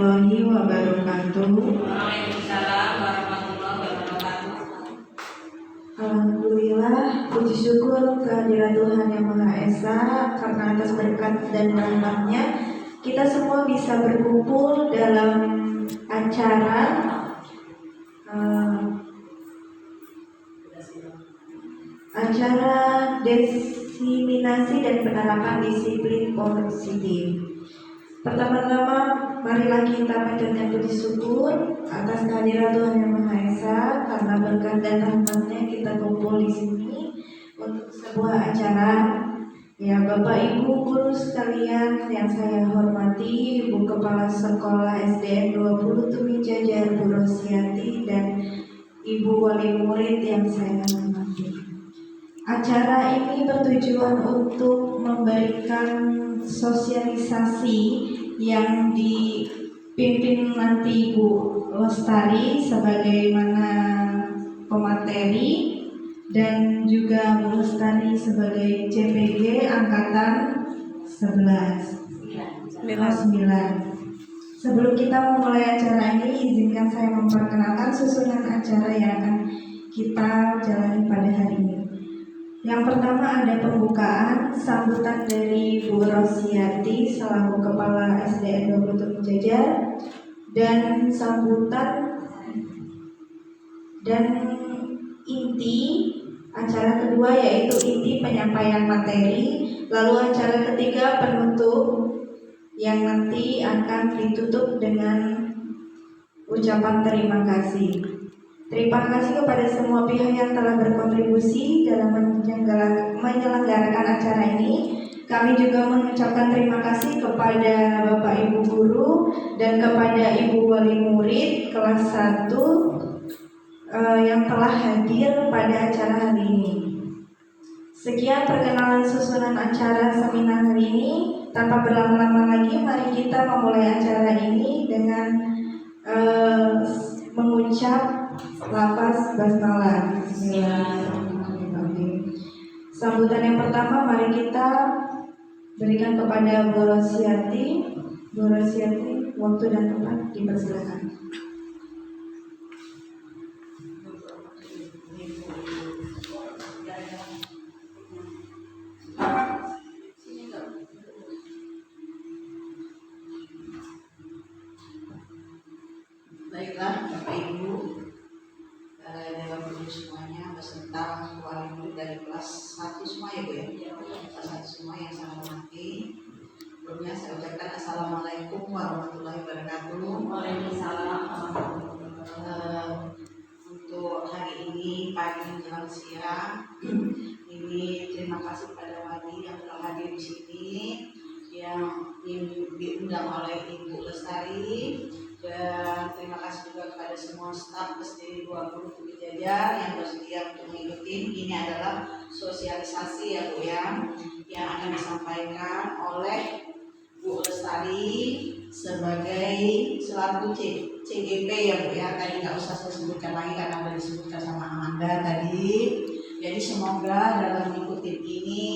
warahmatullahi wabarakatuh. Waalaikumsalam warahmatullahi wabarakatuh. Alhamdulillah, puji syukur kehadirat Tuhan Yang Maha Esa, karena atas berkat dan rahmat-Nya kita semua bisa berkumpul dalam acara diseminasi dan penerapan disiplin positif. Pertama-tama, marilah kita panjatkan puji syukur atas kehadiran Tuhan Yang Maha Esa, karena berkat dan rahmat-Nya kita kumpul di sini untuk sebuah acara. Ya, Bapak Ibu guru sekalian yang saya hormati, Ibu Kepala Sekolah SDN 20 Tumi Jajar Bu Rosiati, dan Ibu Wali Murid yang saya hormati. Acara ini bertujuan untuk memberikan sosialisasi yang dipimpin nanti Ibu Lestari sebagaimana pemateri, dan juga Bu Lestari sebagai CPG Angkatan 9. Sebelum kita memulai acara ini, izinkan saya memperkenalkan susunan acara yang akan kita jalani pada hari ini. Yang pertama ada pembukaan, sambutan dari Bu Rosiati selaku Kepala SDN 20 Jajar, dan sambutan dan inti acara kedua yaitu inti penyampaian materi, lalu acara ketiga penutup yang nanti akan ditutup dengan ucapan terima kasih. Terima kasih kepada semua pihak yang telah berkontribusi dalam menyelenggarakan acara ini. Kami juga mengucapkan terima kasih kepada Bapak Ibu Guru dan kepada Ibu Wali Murid kelas 1 yang telah hadir pada acara hari ini. Sekian perkenalan susunan acara seminar hari ini. Tanpa berlama-lama lagi, mari kita memulai acara ini dengan mengucap lafaz basmalah. Bismillahirrahmanirrahim. Sambutan yang pertama mari kita berikan kepada Bu Rosiati. Bu Rosiati, waktu dan tempat dipersilakan. Baiklah Bapak Ibu, Dewan Guru semuanya beserta wali murid dari kelas 1 semua ya Bu ya. Kelas 1 semua yang saya hormati. Sebelumnya saya ucapkan Assalamualaikum warahmatullahi wabarakatuh. Waalaikumsalam warahmatullahi wabarakatuh. Untuk hari ini pagi menjelang siang ini terima kasih pada wali yang telah hadir di sini, yang diundang oleh Ibu Lestari. Dan terima kasih juga kepada semua staf SDN 20 Tumi Jajar yang bersedia untuk mengikuti. Ini adalah sosialisasi ya Bu ya, yang akan disampaikan oleh Bu Lestari sebagai selaku CGP ya Bu ya. Tadi nggak usah saya sebutkan lagi karena sudah disebutkan sama Amanda tadi. Jadi semoga dalam mengikuti ini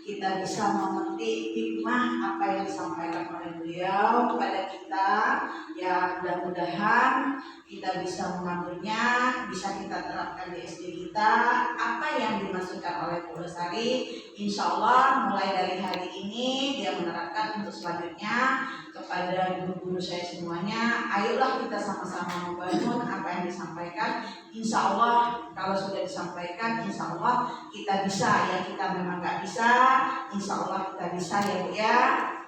kita bisa memetik hikmah apa yang disampaikan oleh beliau kepada kita, ya mudah-mudahan kita bisa mengambilnya, bisa kita terapkan di SD kita apa yang dimaksudkan oleh Bu Lestari. Insya Allah mulai dari hari ini dia menerapkan untuk selanjutnya. Kepada guru-guru saya semuanya, ayolah kita sama-sama membangun apa yang disampaikan. Insya Allah kalau sudah disampaikan, insya Allah kita bisa ya. Kita memang nggak bisa, insya Allah kita bisa ya Bu ya.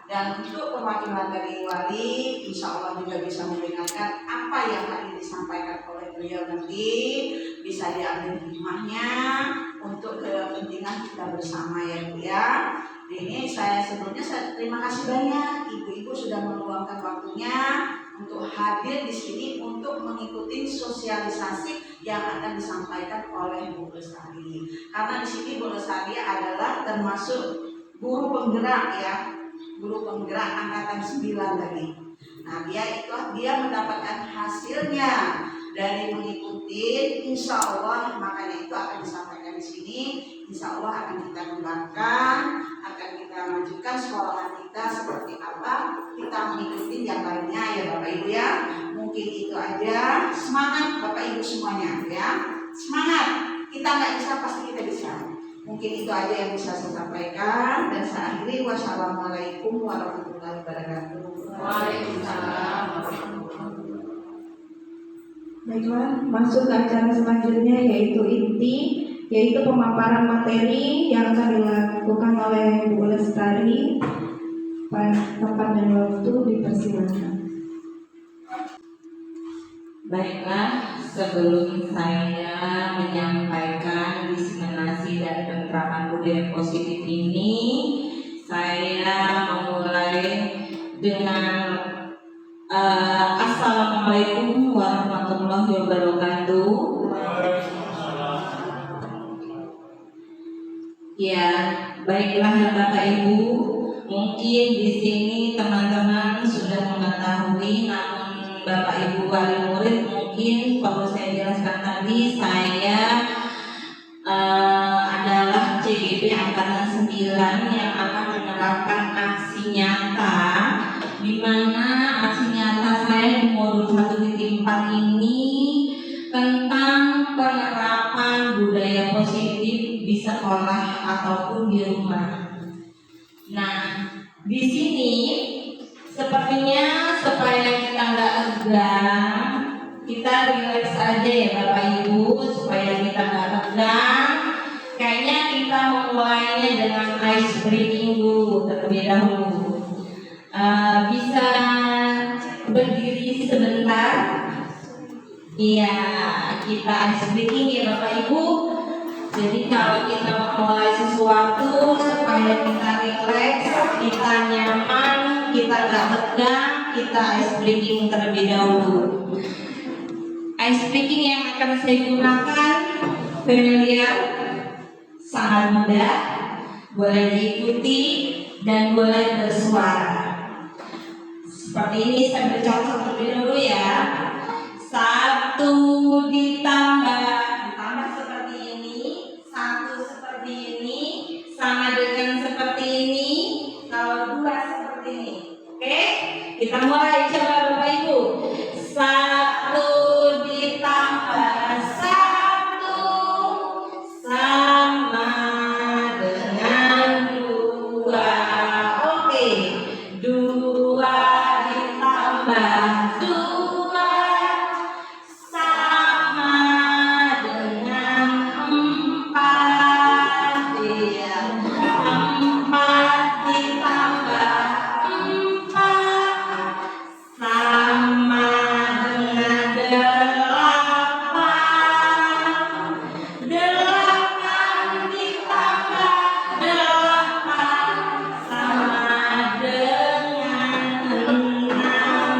Dan untuk perwakilan dari wali, insya Allah juga bisa mendengarkan apa yang tadi disampaikan oleh beliau, nanti bisa diambil hikmahnya untuk kepentingan kita bersama ya Bu ya. Ini sebelumnya saya terima kasih banyak ibu-ibu sudah meluangkan waktunya untuk hadir di sini untuk mengikuti sosialisasi yang akan disampaikan oleh Bu Lestari. Karena di sini Bu Lestari adalah termasuk guru penggerak ya, guru penggerak angkatan 9 tadi. Nah dia mendapatkan hasilnya dari mengikuti, insya Allah makanya itu akan disampaikan di sini. Insya Allah akan kita kembangkan, akan kita majukan sekolah kita seperti apa, kita mengikuti yang lainnya ya Bapak Ibu Mungkin itu aja. Semangat Bapak Ibu semuanya ya. Semangat. Kita nggak bisa, pasti kita bisa. Mungkin itu aja yang bisa saya sampaikan, dan saya akhiri. Wassalamualaikum warahmatullahi wabarakatuh. Waalaikumsalam. Baiklah, masuk ke acara selanjutnya yaitu inti, yaitu pemaparan materi yang akan dilakukan oleh Bu Lestari. Tempat dan waktu dipersilakan. Baiklah, sebelum saya menyampaikan diseminasi dan penerapan budaya positif ini, saya memulai dengan Assalamualaikum warahmatullahi wabarakatuh. Ya, baiklah Bapak Ibu, mungkin di sini teman-teman sudah mengetahui, namun Bapak Ibu wali murid mungkin perlu saya jelaskan tadi, saya adalah CGP Angkatan 9 yang akan menerapkan aksi nyata, di mana aksi nyata saya di modul 1.4 ini tentang penerapan budaya positif di sekolah ataupun di rumah. Nah, di sini sepertinya supaya kita nggak tegang, kita relax aja ya Bapak Ibu, supaya kita nggak tegang. Kayaknya kita memulainya dengan ice breaking dulu terlebih dahulu. Bisa berdiri sebentar. Iya, kita ice breaking ya Bapak Ibu. Jadi kalau kita memulai sesuatu supaya kita relax, kita nyaman, kita nggak tegang, kita ice breaking terlebih dahulu. Ice breaking yang akan saya gunakan familiar, sangat mudah, boleh diikuti dan boleh bersuara. Seperti ini saya bercontoh terlebih dahulu ya. 1 ditambah seperti ini, 1 seperti ini, sama dengan seperti ini. Kalau 2 seperti ini, oke? Kita mulai, coba Bapak Ibu. 1 ditambah 1 sama dengan 2, oke. 2 ditambah 2 sama dengan 4, iya. 4 ditambah 4 sama dengan 8. 8 ditambah 8 sama dengan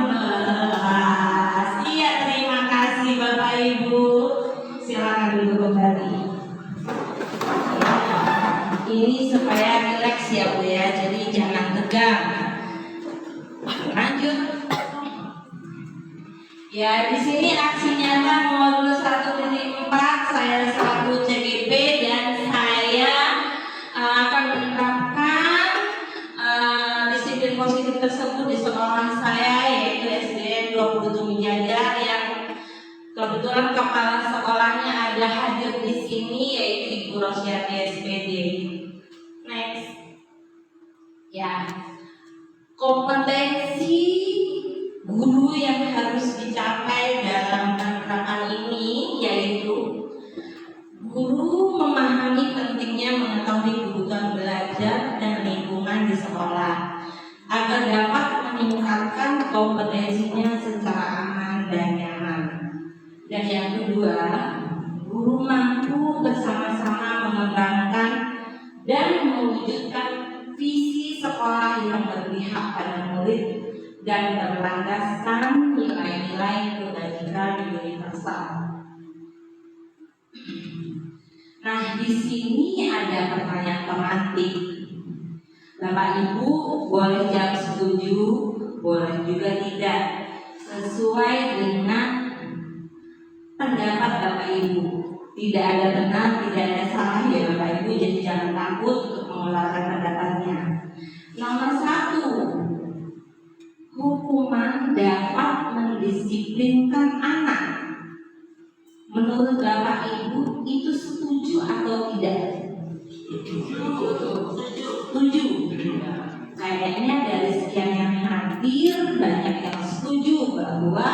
16. Iya, terima kasih Bapak Ibu. Silakan duduk kembali. Ini supaya rileks ya Bu ya, jadi jangan tegang. Lanjut. Ya, di sini aksi nyata modul 1.4, saya selaku CGP dan saya akan menerapkan disiplin positif tersebut di sekolah saya, yaitu SDN 27 Jajar, yang kebetulan kepala sekolahnya ada hadir di sini, yaitu Ibu Rosyati SPD. Next. Ya, kompetensi guru yang harus dicapai dalam penerapan ini yaitu guru memahami pentingnya mengetahui kebutuhan belajar dan lingkungan di sekolah agar dapat meningkatkan kompetensinya secara aman dan nyaman. Dan yang kedua, guru mampu bersama-sama mengembangkan dan mewujudkan visi sekolah yang berpihak pada murid dan berlandaskan nilai-nilai kebajikan universal. Nah, di sini ada pertanyaan tematik. Bapak Ibu boleh jawab setuju, boleh juga tidak, sesuai dengan pendapat Bapak Ibu. Tidak ada benar, tidak ada salah ya Bapak Ibu, jadi jangan takut untuk mengeluarkan pendapatnya. Nomor 1, hukuman dapat mendisiplinkan anak. Menurut Bapak Ibu itu setuju atau tidak? Setuju. Kayaknya dari sekian yang hadir banyak yang setuju bahwa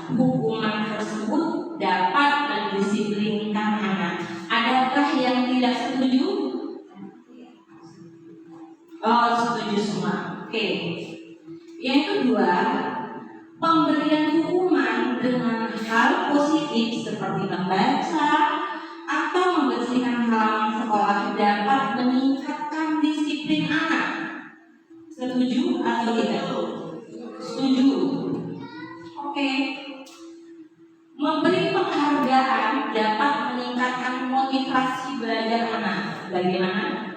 hukuman tersebut dapat mendisiplinkan anak. Adakah yang tidak setuju? Oh, setuju semua. Oke. Yang kedua, pemberian hukuman dengan hal positif seperti membaca atau membersihkan halaman sekolah dapat meningkatkan disiplin anak. Setuju atau tidak? Setuju. Oke. Memberi penghargaan dapat meningkatkan motivasi belajar anak. Bagaimana?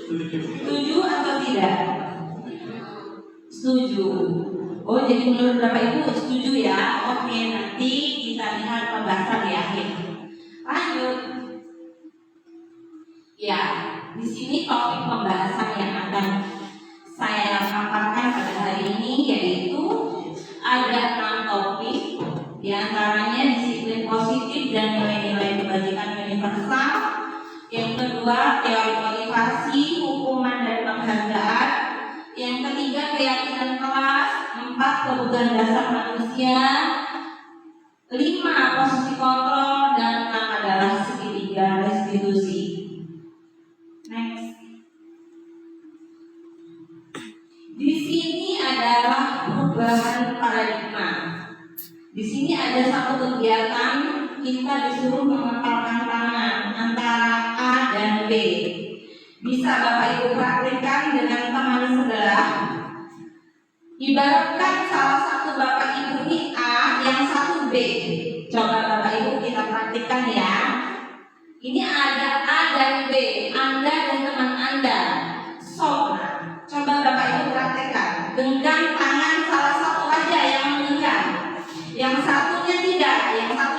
Setuju atau tidak? Setuju. Oh, jadi menurut Bapak Ibu setuju ya? Oke, nanti kita lihat pembahasan di akhir. Lanjut. Ya, di sini topik pembahasan yang akan saya paparkan pada hari ini yaitu ada 6 topik, di antaranya disiplin positif dan nilai-nilai kebajikan universal. Yang kedua, teori motivasi, hukuman dan penghargaan. Yang ketiga, keyakinan kelas. 4, kebutuhan dasar manusia. 5, posisi kontrol. Dan 6 adalah segitiga restitusi. Next. Di sini adalah perubahan paradigma. Di sini ada satu kegiatan, kita disuruh mengepalkan tangan antara A dan B. Bisa Bapak Ibu praktikkan dengan teman sebelah. Ibaratkan salah satu Bapak Ibu ini A, yang satu B. Coba Bapak Ibu kita praktikkan ya. Ini ada A dan B, Anda dan teman Anda. So, coba Bapak Ibu praktekkan. Genggam tangan salah satu aja yang menggenggam. Yang satunya tidak, yang satu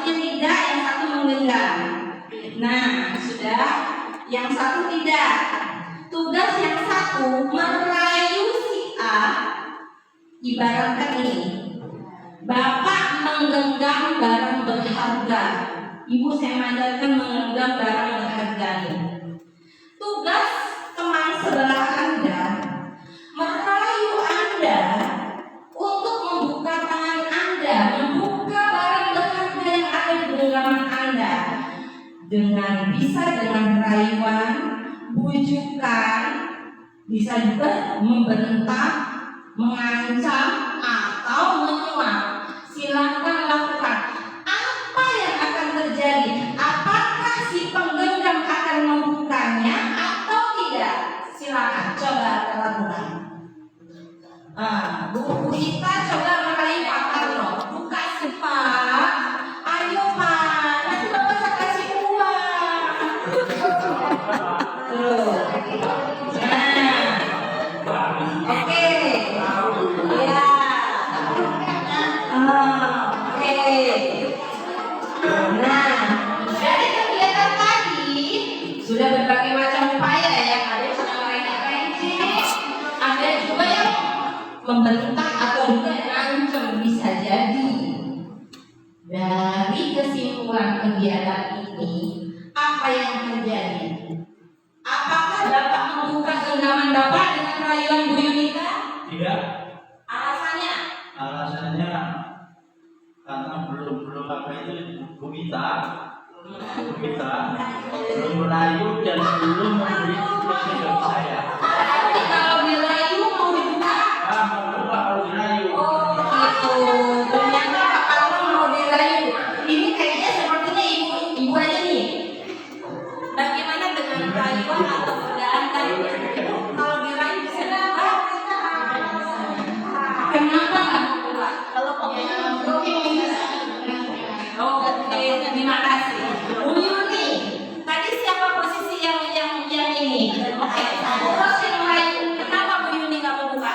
menggenggam. Nah, sudah. Yang satu tidak. Tugas yang satu merayu si A. Ibaratkan ini, Bapak menggenggam barang berharga. Ibu saya mengajarkan menggenggam barang berharga ini. Tugas teman sebelah Anda merayu Anda untuk membuka tangan Anda, membuka barang berharga yang ada di genggaman Anda. Bisa dengan rayuan, bujukan, bisa juga membentak, mengancam, atau menyuap. Silakan lakukan. Apa yang akan terjadi? Apakah si penggenggam akan membukanya atau tidak? Silakan coba lakukan. Bu Ita coba meraih Pak Karno. Buka si Pak. Ayo Pak, nanti Bapak saya kasih uang. Tuh. Oke. Ya. Oke. Nah, dari kegiatan tadi sudah berbagai macam upaya ya. Ada yang sudah merengek-rengek, ada juga yang membentak atau juga ngancem, bisa jadi. Dari kesimpulan kegiatan ini, apa yang terjadi? Apakah Bapak membuka genggaman Bapak dengan rayuan Bu Yunita? Tidak. Alasannya? Alasannya karena belum apa itu Bu Ita belum merayu dan belum memberi tugasnya bagi saya. Tapi kalau dirayu mau dibuka? Mau buka kalau dirayu. Oh gitu. Ternyata Pak Karno mau dirayu. Ini kayaknya sepertinya ibu aja nih. Bagaimana dengan rayuan atau godaan tadi? Kalau dirayu bisa dibuka? Kenapa nggak mau buka? Kalau oke, terima kasih. Bu Yuni, tadi siapa posisi yang ini? Oke, terus yang lain, kenapa Bu Yuni nggak mau buka?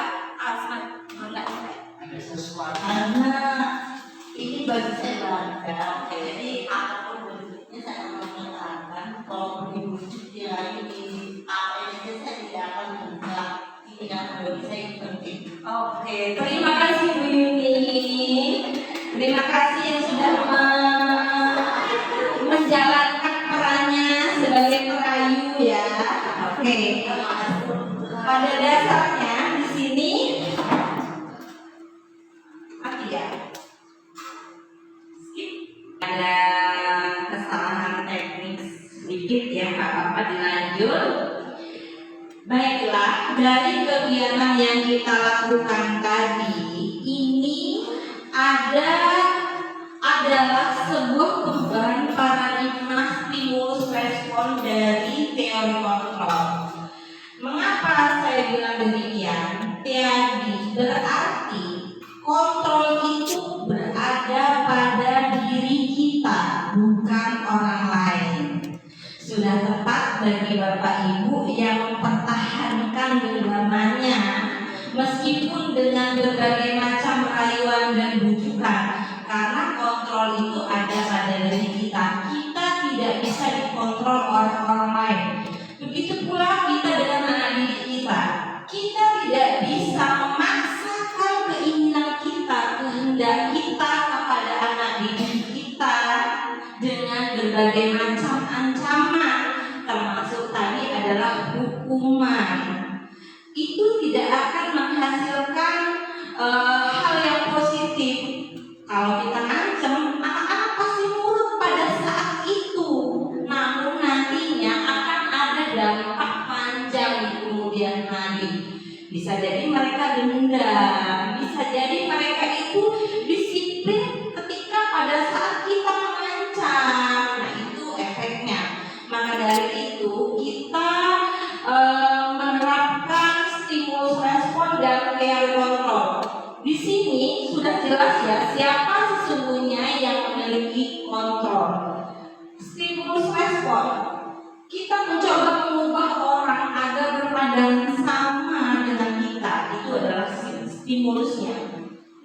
Enggak. Ada sesuatu. Karena ini bagi saya berharga, jadi apapun bentuknya saya mengatakan kalau dibujuk dirayu di apa ini saya tidak akan buka. Ini yang bagi saya penting. Oke, terima kasih Bu Yuni. dilanjut. Baiklah, dari kegiatan yang kita lakukan tadi ini adalah sebuah perubahan paradigma stimulus respon dari teori kontrol. Mengapa saya bilang demikian? Teori berarti kontrol itu berada pada diri kita, bukan orang lain. Sudah tepat bagi Bapak Ibu yang mempertahankan genggamannya meskipun dengan berbagai macam rayuan dan bujukan, karena kontrol itu ada pada diri kita. Kita tidak bisa dikontrol oleh orang lain. Begitu pula kita dengan anak didik kita. Kita tidak bisa memaksakan keinginan kita, kehendak kita kepada anak didik kita dengan berbagai macam ancaman, termasuk tadi adalah hukuman. Itu tidak akan menghasilkan hal yang positif. Kalau kita ngancam, anak-anak pasti nurut pada saat itu. Namun nantinya akan ada dampak panjang di kemudian hari. Bisa jadi mereka dendam, bisa jadi mereka itu disiplin ketika pada saat kita mengancam. Nah, itu efeknya. Maka dari itu kita menerapkan stimulus respon dan teori kontrol. Di sini sudah jelas ya siapa sesungguhnya yang memiliki kontrol. Stimulus respon, kita mencoba mengubah orang agar berpandangan sama dengan kita. Itu adalah stimulusnya.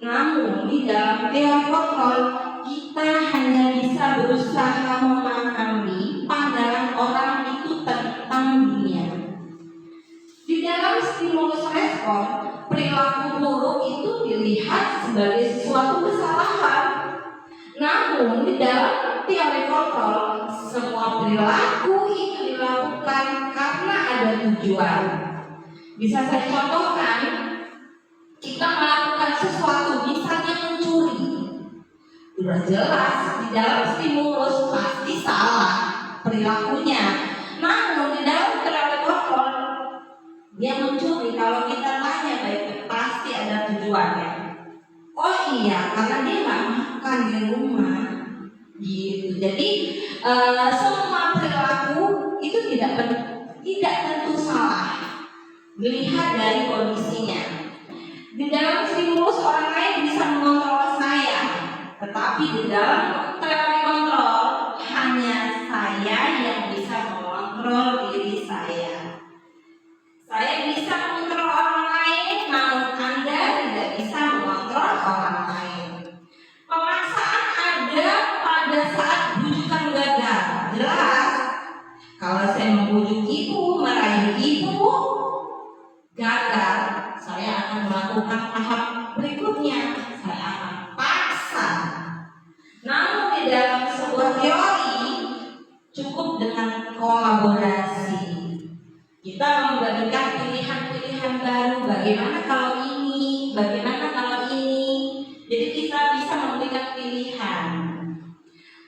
Namun di dalam teori kontrol kita hanya bisa berusaha memahami pandangan orang itu tentang dunia. Di dalam stimulus respon, perilaku buruk itu dilihat sebagai sesuatu kesalahan. Namun di dalam teori kontrol, semua perilaku itu dilakukan karena ada tujuan. Bisa saya contohkan, kita melakukan sesuatu, misalnya mencuri. Sudah jelas di dalam stimulus pasti salah perilakunya. Namun di dalam teori kontrol, dia mencuri, kalau kita tanya baik pasti ada tujuannya. Oh iya, karena dia nggak makan di rumah, gitu. Jadi semua perilaku itu tidak tentu salah. Dilihat dari kondisinya. Di dalam stimulus orang lain bisa mengontrol saya, tetapi di dalam teori kontrol hanya saya yang bisa mengontrol diri saya. Saya bisa mengontrol orang lain, namun Anda tidak bisa mengontrol orang lain. Pemaksaan ada pada saat bujukan gagal. Jelas, kalau saya membujuk ibu, merayu ibu, gagal, saya akan melakukan tahap berikutnya. Saya akan paksa. Namun di dalam sebuah teori cukup dengan kolaborasi. Kita memberikan pilihan-pilihan baru, bagaimana kalau ini, bagaimana kalau ini. Jadi kita bisa memberikan pilihan.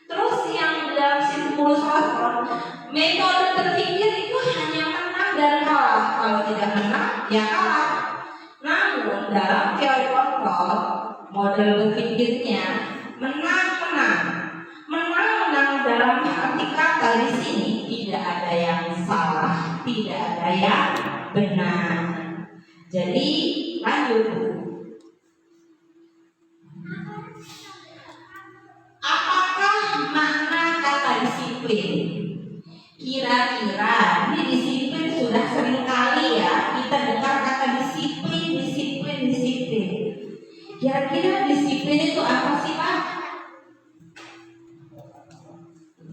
Terus yang dalam stimulus respon, metode berpikir itu hanya menang dan kalah. Kalau tidak menang, ya kalah. Namun dalam teori kontrol, model berpikirnya menang-menang. Menang-menang dalam arti kata di sini tidak ada yang salah, tidak ada yang benar. Jadi lanjut. Apakah makna kata disiplin? Kira-kira ini disiplin sudah sering kali ya kita dengar kata disiplin. Kira-kira disiplin itu apa sih Pak?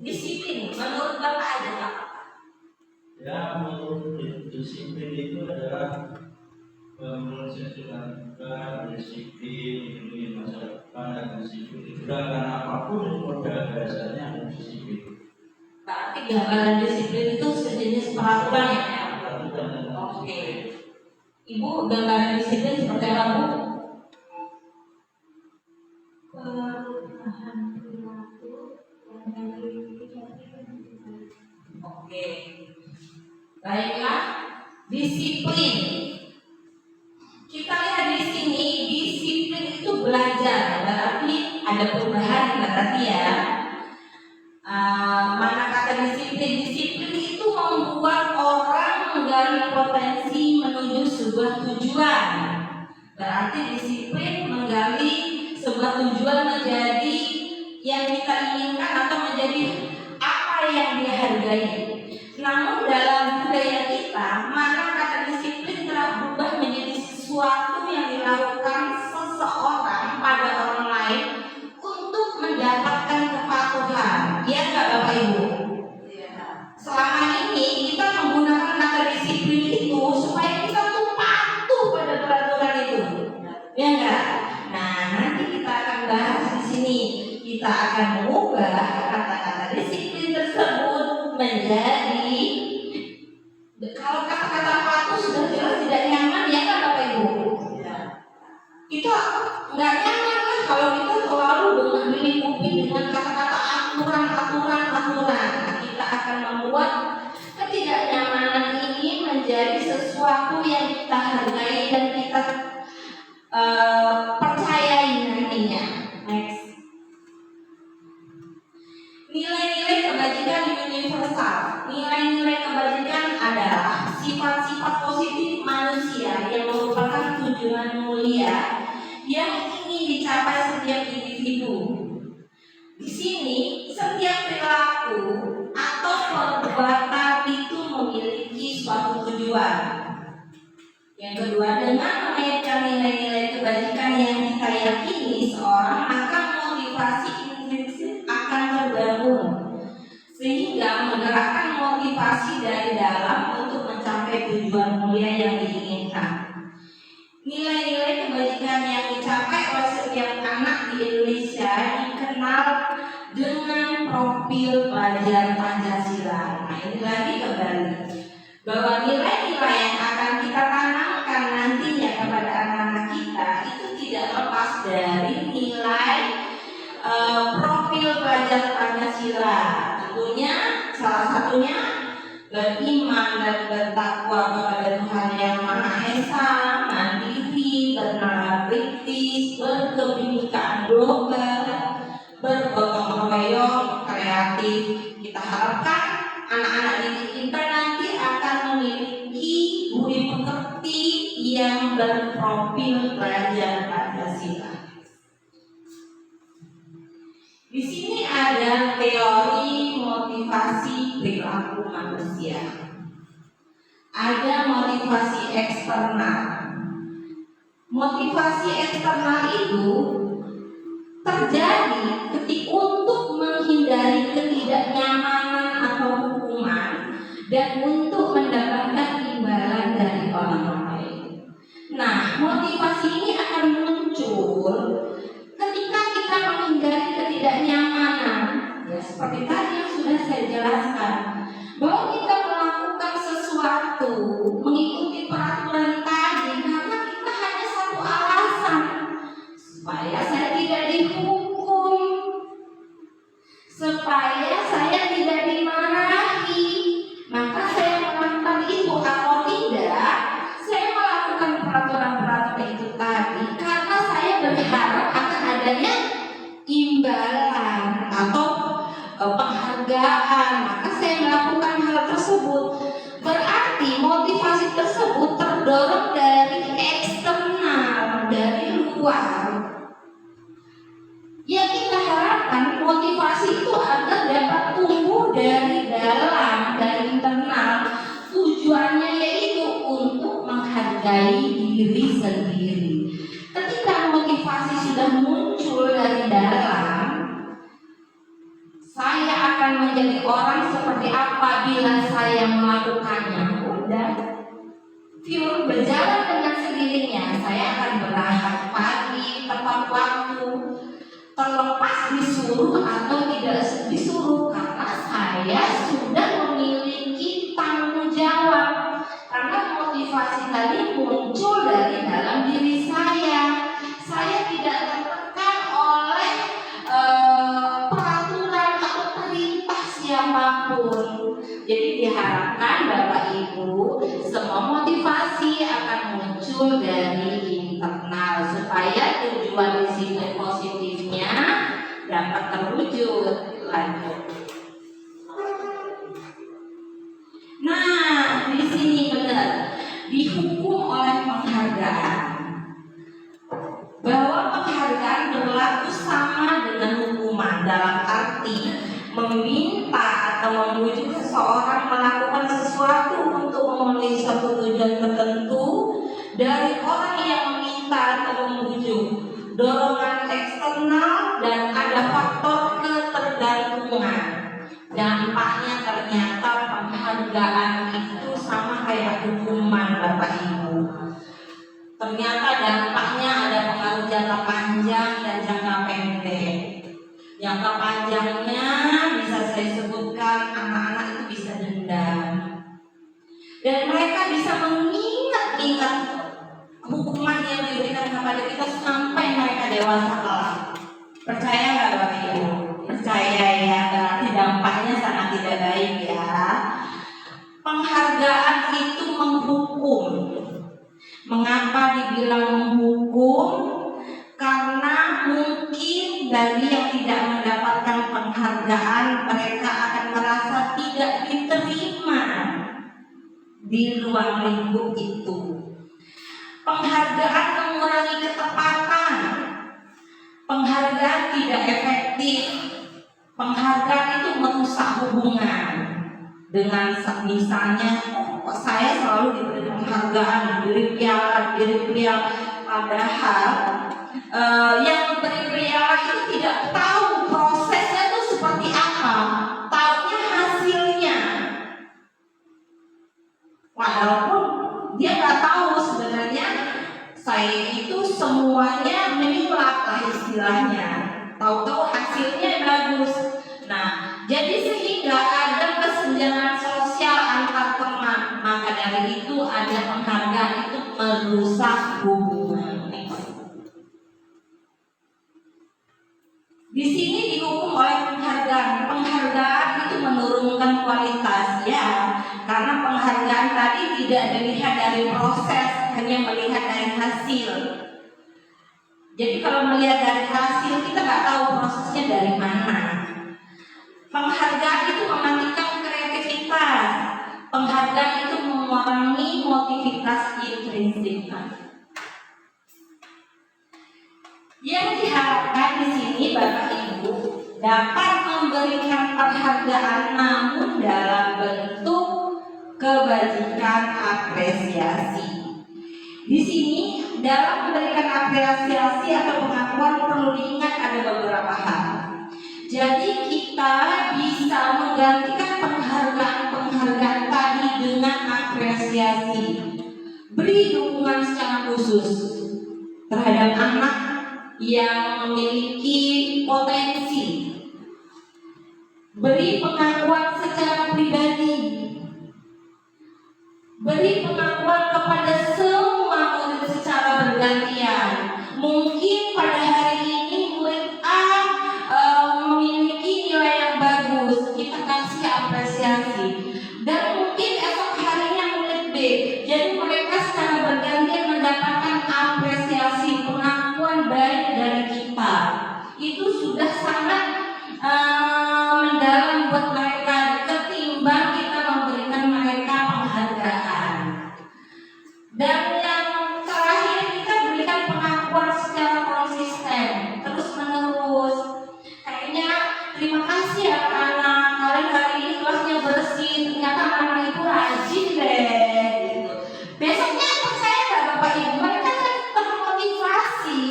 Disiplin menurut Bapak ada apa? Ya, menurut disiplin itu adalah mensosialisasikan disiplin, melindungi masa depan dan disiplin. Gerakan apapun modal dasarnya adalah disiplin. Berarti gambaran disiplin itu sejenis peraturan ya? Peraturan dan Oke. Ibu gambaran disiplin seperti apa Bu? Perubahan perilaku yang dari Oke. Baiklah, disiplin. Kita lihat di sini, disiplin itu belajar, berarti ada perubahan berarti ya. Mana kata disiplin? Disiplin itu membuat orang menggali potensi menuju sebuah tujuan. Berarti disiplin menggali sebuah tujuan menjadi yang kita inginkan atau menjadi apa yang dihargai. Namun dalam budaya kita, mana kata disiplin telah berubah menjadi sesuatu yang dilakukan seseorang pada orang lain untuk mendapatkan kepatuhan. Ya nggak Bapak Ibu? Selama ini kita menggunakan kata disiplin itu supaya kita tuh patuh pada peraturan itu. Ya enggak? Nah, nanti kita akan bahas di sini. Kita akan mengubah kata-kata disiplin tersebut menjadi, kalau kata-kata patuh sudah jelas tidak nyaman, ya kan Bapak Ibu? Kita nggak nyaman kan kalau kita selalu dilingkupi dengan kata-kata aturan. Kita akan membuat ketidaknyamanan ini menjadi sesuatu yang kita hargai dan kita percayai nantinya. Next. Nilai-nilai kebajikan universal. Nilai-nilai kebajikan adalah sifat-sifat positif manusia yang merupakan tujuan mulia yang ingin dicapai setiap individu. Di sini, setiap perilaku atau perbuatan itu memiliki suatu tujuan. Yang kedua, dengan mengaitkan nilai-nilai kebajikan yang kita yakini, seorang akan motivasi intrinsik akan terbangun, sehingga menggerakkan motivasi dari dalam untuk mencapai tujuan mulia yang diinginkan. Nilai-nilai kebajikan yang dicapai oleh setiap anak di Indonesia dikenal dengan profil pelajar Pancasila. Nah, ini lagi kembali bahwa nilai-nilai yang akan kita tanamkan nantinya kepada anak-anak kita itu tidak lepas dari nilai profil pelajar Pancasila. Tentunya salah satunya beriman dan bertakwa kepada Tuhan Yang Maha Esa, mandiri, bernalar kritis, berkebinekaan global, bergotong royong, kreatif. Kita harapkan anak-anak didik kita nanti akan memiliki budi pekerti yang berprofil pelajar Pancasila. Di sini ada teori motivasi perilaku manusia. Ada motivasi eksternal. Motivasi eksternal itu terjadi ketika untuk menghindari ketidaknyamanan atau hukuman dan untuk mendapatkan imbalan dari orang lain. Nah, motivasi ini akan muncul ketika kita menghindari ketidaknyamanan, ya seperti tadi yang sudah saya jelaskan, bahwa kita melakukan sesuatu mengikuti peraturan tadi karena kita hanya satu alasan, supaya saya tidak dihukum, supaya saya tidak dimarahi. Maka saya melakukan itu atau tidak, saya melakukan peraturan-peraturan itu tadi karena saya berharap akan adanya imbalan atau penghargaan. Maka saya melakukan hal tersebut. Berarti motivasi tersebut terdorong dari eksternal, dari luar. Yang kita harapkan motivasi itu agar dapat tumbuh dari dalam, dari internal. Tujuannya yaitu untuk menghargai diri sendiri. Ketika motivasi sudah muncul dari dalam, saya akan menjadi orang seperti apa bila saya melakukannya. Udah, pure berjalan dengan sendirinya. Saya akan berangkat pagi, tepat waktu, terlepas disuruh atau tidak disuruh, karena saya sudah memiliki tanggung jawab. Karena motivasi tadi muncul dari dalam diri saya. Saya tidak tertekan oleh peraturan atau perintah siapapun. Jadi diharapkan Bapak Ibu Ibu, semua motivasi akan muncul dari internal supaya tujuan disiplin positifnya dapat terwujud. Lanjut. Nah, di sini benar dihukum oleh penghargaan. Bahwa penghargaan berlaku sama dengan hukuman dalam arti meminta atau membujuk seseorang melakukan sesuatu untuk memenuhi suatu tujuan tertentu dari orang yang meminta atau membujuk, dorongan eksternal dan ada faktor ketergantungan. Dampaknya ternyata penghargaan itu sama kayak hukuman, Bapak Ibu. Ternyata dampaknya ada pengaruh jangka panjang dan jangka pendek. Jangka panjangnya bisa saya sebutkan, anak-anak itu bisa dendam dan mereka bisa mengingat-ingat hukuman yang diberikan kepada kita sampai mereka dewasa kelak. Percaya nggak Bapak Ibu? Percaya ya, berarti dampaknya sangat tidak baik ya. Penghargaan itu menghukum. Mengapa dibilang menghukum? Karena mungkin dari yang tidak mendapatkan penghargaan mereka akan merasa tidak diterima di ruang lingkup itu. Penghargaan mengurangi ketepatan. Penghargaan tidak efektif. Penghargaan itu merusak hubungan. Dengan misalnya, kok saya selalu diberi penghargaan, diberi piala, padahal yang memberi piala itu tidak tahu prosesnya itu seperti apa, taunya hasilnya. Walaupun dia nggak tahu sebenarnya saya itu semuanya menyulap lah istilahnya, tahu-tahu hasilnya bagus. Nah, jadi sehingga ada kesenjangan sosial antar teman, maka dari itu ada penghargaan itu merusak hubungan. Di sini dihukum oleh penghargaan. Penghargaan itu menurunkan kualitas ya, karena penghargaan tadi tidak dilihat dari proses, hanya melihat dari hasil. Jadi kalau melihat dari hasil kita nggak tahu prosesnya dari mana. Penghargaan itu mematikan kreativitas. Penghargaan itu mengurangi motivitas intrinsik. Yang diharapkan di sini Bapak Ibu dapat memberikan penghargaan namun dalam bentuk kebajikan apresiasi. Di sini dalam memberikan apresiasi atau pengakuan perlu diingat ada beberapa hal. Jadi kita bisa menggantikan penghargaan tadi dengan apresiasi. Beri dukungan secara khusus terhadap anak yang memiliki potensi. Beri pengakuan secara pribadi. Beri pengakuan kepada semua murid secara bergantian. Mungkin pada hari ini murid A memiliki nilai yang bagus, kita kasih apresiasi. Dan mungkin esok harinya murid B. Jadi mereka secara bergantian mendapatkan apresiasi, pengakuan baik dari kita. Itu sudah sangat mendalam buat mereka ketimbang kita memberikan mereka penghargaan. Dan yang terakhir kita berikan pengakuan secara konsisten, terus menerus. Kayaknya terima kasih ya anak-anak, kalian hari ini kelasnya bersih, ternyata anak ibu rajin deh gitu. Besoknya percaya nggak Bapak Ibu, mereka kan termotivasi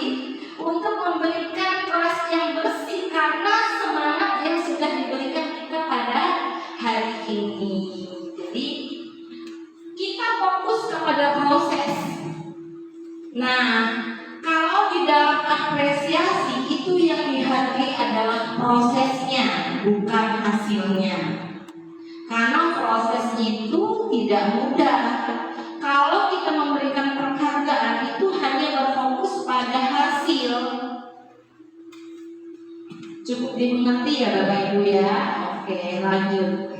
untuk memberikan kelas yang bersih karena semangat yang sudah diberikan kita pada hari ini. Jadi kita fokus kepada proses. Nah, kalau di dalam apresiasi itu yang dihargai adalah prosesnya, bukan hasilnya. Karena prosesnya itu tidak mudah. Kalau kita memberikan penghargaan itu hanya berfokus pada hasil. Cukup dimengerti ya Bapak Ibu ya. Oke, lanjut.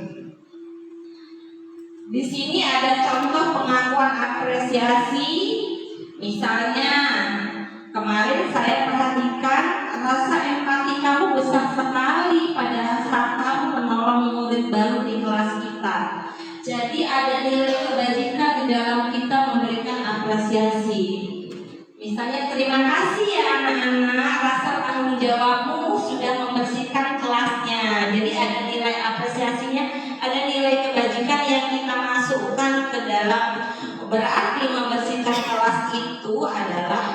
Di sini ada contoh pengakuan apresiasi. Misalnya, kemarin saya perhatikan rasa empati kamu besar sekali pada saat kamu menolong murid baru di kelas kita. Jadi ada nilai kebajikan di dalam kita memberikan apresiasi. Misalnya, terima kasih ya anak-anak, rasa tanggung jawabmu sudah membersihkan kelasnya. Jadi ada nilai apresiasinya, ada nilai kebajikan yang kita masukkan ke dalam. Berarti membersihkan kelas itu adalah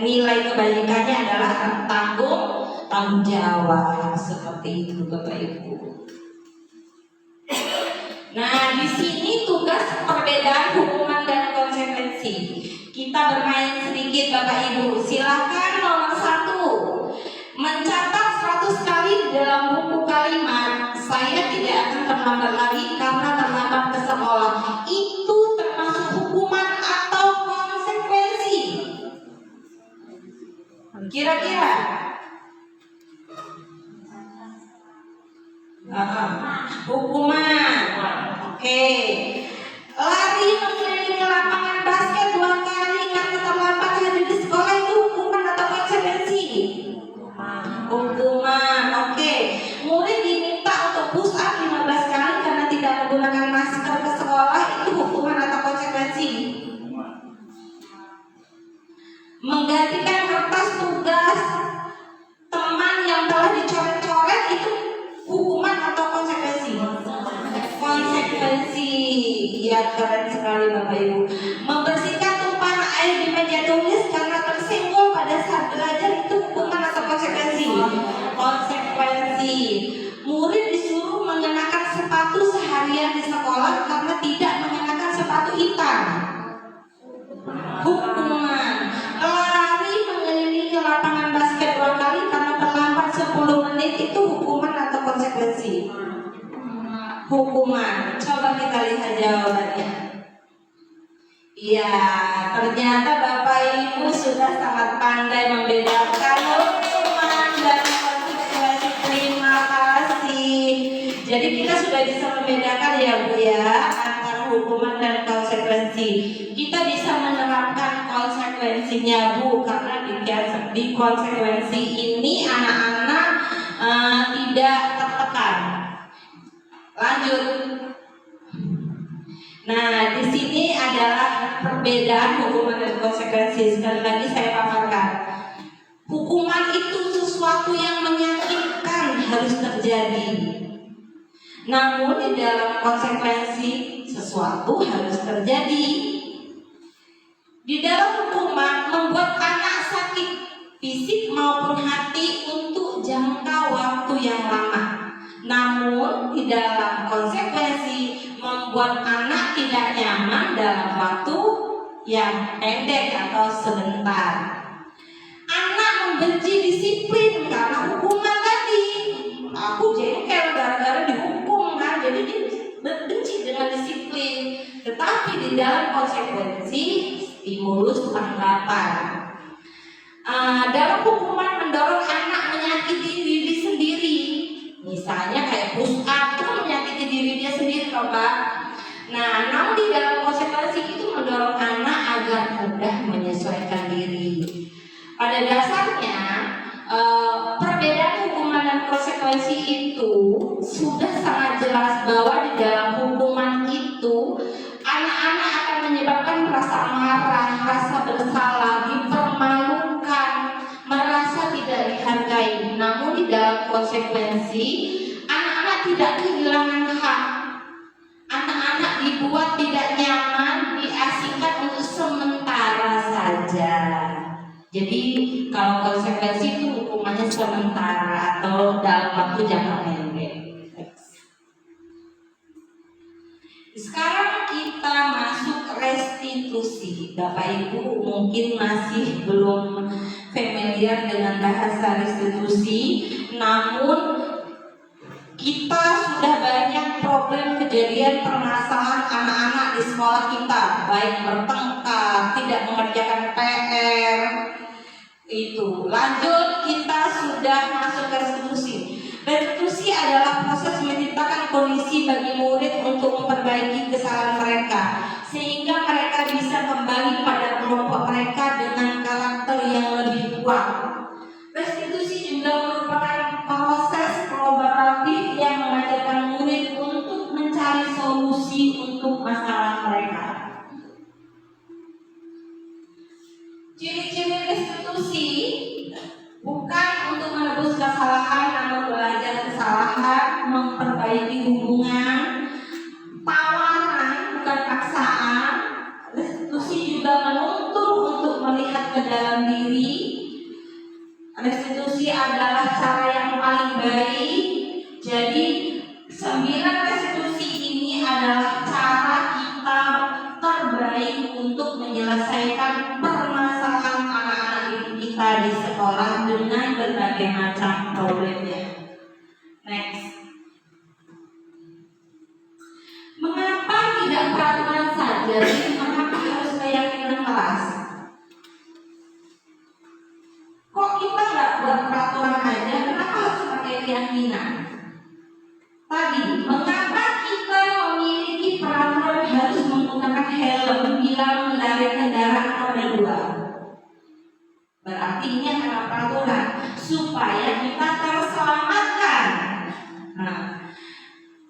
nilai kebajikannya adalah tanggung jawab. Seperti itu Bapak Ibu. Nah, di sini tugas perbedaan hukuman dan konsekuensi. Kita bermain sedikit Bapak Ibu. Silakan nomor 1 mencatat 100 kali di dalam buku kalimat saya tidak akan terlambat lagi karena terlambat ke sekolah. Itu termasuk hukuman atau konsekuensi? Kira-kira? Hukuman. Oke. Lari mengelilingi lapangan basket 2 kali karena terlambat hadir di sekolah, itu hukuman atau konsekuensi? Hukuman. Oke. Murid diminta untuk push up 15 kali karena tidak menggunakan masker ke sekolah, itu hukuman atau konsekuensi? Menggantikan kertas tugas teman yang telah dicoret-coret, itu hukuman atau konsekuensi? Konsekuensi. Ya, keren sekali Bapak Ibu. Membersihkan tumpahan air di meja tulis karena tersenggol pada saat belajar, itu hukuman atau konsekuensi? Konsekuensi. Murid disuruh mengenakan sepatu seharian di sekolah karena tidak mengenakan sepatu hitam, hukuman. Lari mengelilingi lapangan basket 2 kali karena terlambat 10 menit, itu hukuman atau konsekuensi? Hukuman. Coba kita lihat jawabannya. Iya, ternyata Bapak Ibu sudah sangat pandai membedakan hukuman dan konsekuensi. Terima kasih. Jadi kita sudah bisa membedakan ya Bu ya, antara hukuman dan konsekuensi. Kita bisa menerapkan konsekuensinya Bu, karena di konsekuensi ini anak-anak tidak tertekan. Lanjut. Nah, di sini adalah perbedaan hukuman dan konsekuensi. Sekali lagi saya paparkan. Hukuman itu sesuatu yang menyakitkan, harus terjadi. Namun di dalam konsekuensi sesuatu harus terjadi. Di dalam hukuman membuat anak sakit fisik maupun hati untuk jangka waktu yang lama. Namun di dalam konsekuensi membuat anak tidak nyaman dalam waktu yang pendek atau sebentar. Anak membenci disiplin karena hukuman tadi. Aku jengkel gara-gara dihukum kan, jadi dia benci dengan disiplin. Tetapi di dalam konsekuensi stimulus tanggapan. Dalam hukuman mendorong anak menyakiti diri sendiri. Misalnya kayak push up itu menyakiti diri dia sendiri loh Pak. Nah, namun di dalam konsekuensi itu mendorong anak agar mudah menyesuaikan diri. Pada dasarnya perbedaan hukuman dan konsekuensi itu sudah sangat jelas bahwa di dalam hukuman itu anak-anak akan menyebabkan rasa marah, rasa bersalah, dipermalukan, merasa tidak dihargai. Namun di dalam konsekuensi anak-anak tidak kehilangan hak. Anak-anak dibuat tidak nyaman, diasingkan untuk sementara saja. Jadi kalau konsekuensi itu hukumannya sementara atau dalam waktu jangka pendek. Sekarang kita masuk restitusi. Bapak Ibu mungkin masih belum familiar dengan bahasa restitusi, namun kita sudah banyak problem kejadian permasalahan anak-anak di sekolah kita, baik bertengkar, tidak mengerjakan PR. Itu. Lanjut, kita sudah masuk ke restitusi. Restitusi adalah proses menciptakan kondisi bagi murid untuk untuk memperbaiki kesalahan mereka, sehingga mereka bisa kembali pada kelompok mereka dengan karakter yang lebih kuat. Restitusi juga merupakan proses kolaboratif yang mengajarkan murid untuk mencari solusi untuk masalah mereka. Ciri-ciri restitusi bukan untuk menebus kesalahan, namun belajar kesalahan, memperbaiki hubungan, tawaran bukan paksaan. Restitusi juga menuntut untuk melihat ke dalam diri. Restitusi adalah cara yang paling baik. Jadi 9 restitusi ini adalah cara kita terbaik untuk menyelesaikan permasalahan anak-anak didik kita di sekolah dengan berbagai macam problemnya. Next. Mengapa tidak peraturan saja? Mengapa harus keyakinan kelas? Kok kita nggak buat peraturan aja? Kenapa harus pakai keyakinan? Tadi, mengapa kita memiliki peraturan harus menggunakan helm bila mengendarai kendaraan roda 2? Berarti ini adalah peraturan supaya kita terselamatkan. Nah,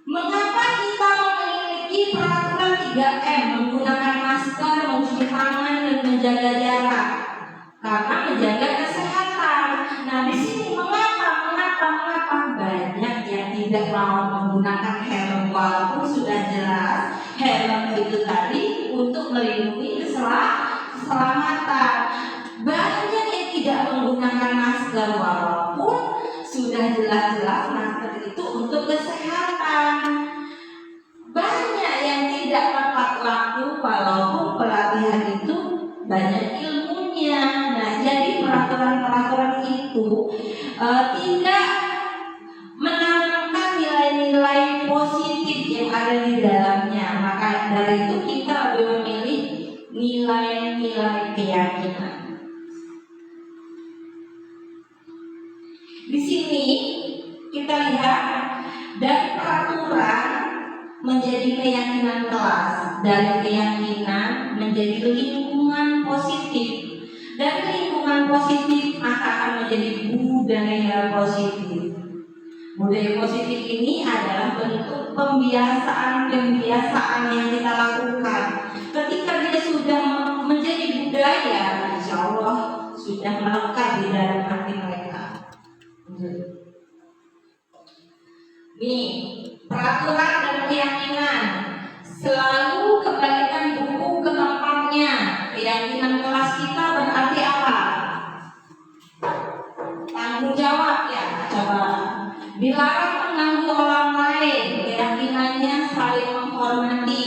mengapa kita memiliki peraturan 3M, menggunakan masker, mencuci tangan, dan menjaga jarak? Karena menjaga kesehatan. Nah, di sini mengapa banyak yang tidak mau menggunakan helm, walaupun sudah jelas helm itu tadi untuk melindungi keselamatan. Banyak yang tidak menggunakan masker, walaupun sudah jelas-jelas masker itu untuk kesehatan. Banyak yang tidak tepat waktu, walaupun pelatihan itu banyak ilmunya. Nah, jadi peraturan-peraturan itu tidak menanamkan nilai-nilai positif yang ada di dalamnya. Maka dari itu kita lebih memilih nilai-nilai keyakinan. Di sini kita lihat dari peraturan menjadi keyakinan kelas, dari keyakinan menjadi lingkungan positif, dari lingkungan positif maka akan menjadi budaya positif. Budaya positif ini adalah bentuk pembiasaan yang kita lakukan. Ketika dia sudah menjadi budaya, insya Allah sudah melekat di dalam hati mereka. Nih, peraturan dan keyakinan selalu kembalikan buku ke tempatnya. Keyakinan kelas kita berarti apa? Tanggung jawab ya, coba. Dilarang mengganggu orang lain, keyakinannya saling menghormati.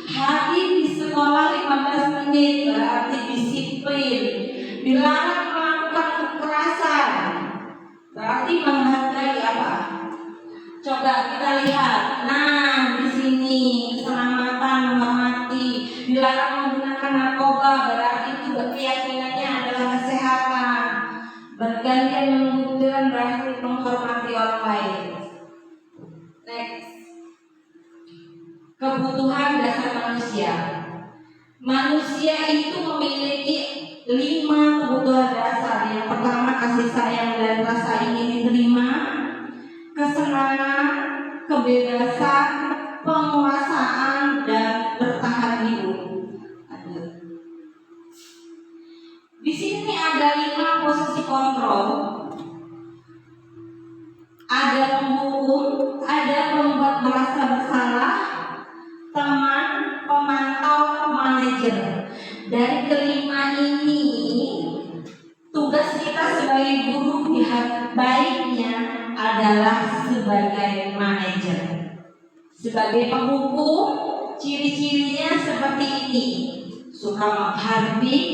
Hadir di sekolah 15 menit berarti disiplin. Dilarang melakukan kekerasan, berarti menghargai apa? Coba kita lihat. Nah, di sini keselamatan, menghormati. Dilarang menggunakan narkoba, berarti itu keyakinannya adalah kesehatan. Bergantian mengumpulkan berarti menghormati orang lain. Next. Kebutuhan dasar manusia. Manusia itu memiliki 5 kebutuhan dasar. Yang pertama kasih sayang dan rasa ingin diterima, kesenangan, kebebasan, penguasaan, dan bertahan hidup. Di sini ada 5 posisi kontrol. Ada penghukum, ada pembuat merasa bersalah, teman, pemantau, manajer. Dari kelima ini, tugas kita sebagai guru pihak baiknya adalah sebagai manajer. Sebagai penghukum, ciri-cirinya seperti ini: suka menghardik,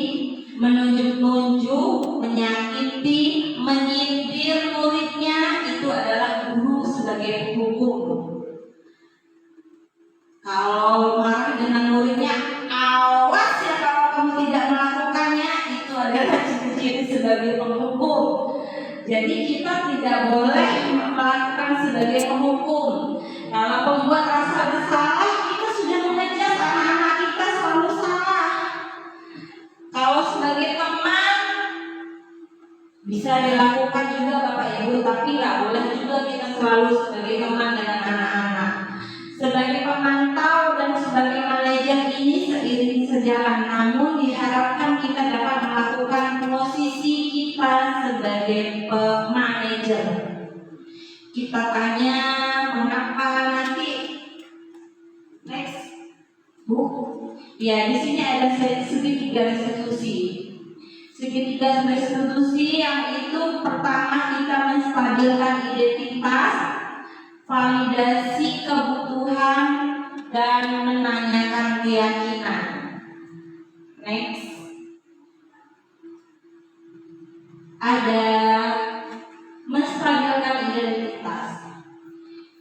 menunjuk-nunjuk, menyakiti, menyindir muridnya. Itu adalah guru sebagai penghukum. Kalau marah dengan muridnya, awas ya kalau kamu tidak melakukannya. Itu adalah ciri-ciri sebagai penghukum. Jadi kita tidak boleh melakukan sebagai penghukum. Kalau pembuat rasa bersalah, sebagai teman bisa dilakukan juga Bapak Ibu, tapi nggak boleh juga kita selalu sebagai teman dengan anak-anak. Sebagai pemantau dan sebagai manajer ini seiring sejalan, namun diharapkan kita dapat melakukan posisi kita sebagai manajer. Kita tanya mengapa nanti next Bu. Ya, di sini ada segitiga restitusi. Segitiga restitusi yang itu pertama kita menstabilkan identitas, validasi kebutuhan, dan menanyakan keyakinan. Next. Ada menstabilkan identitas.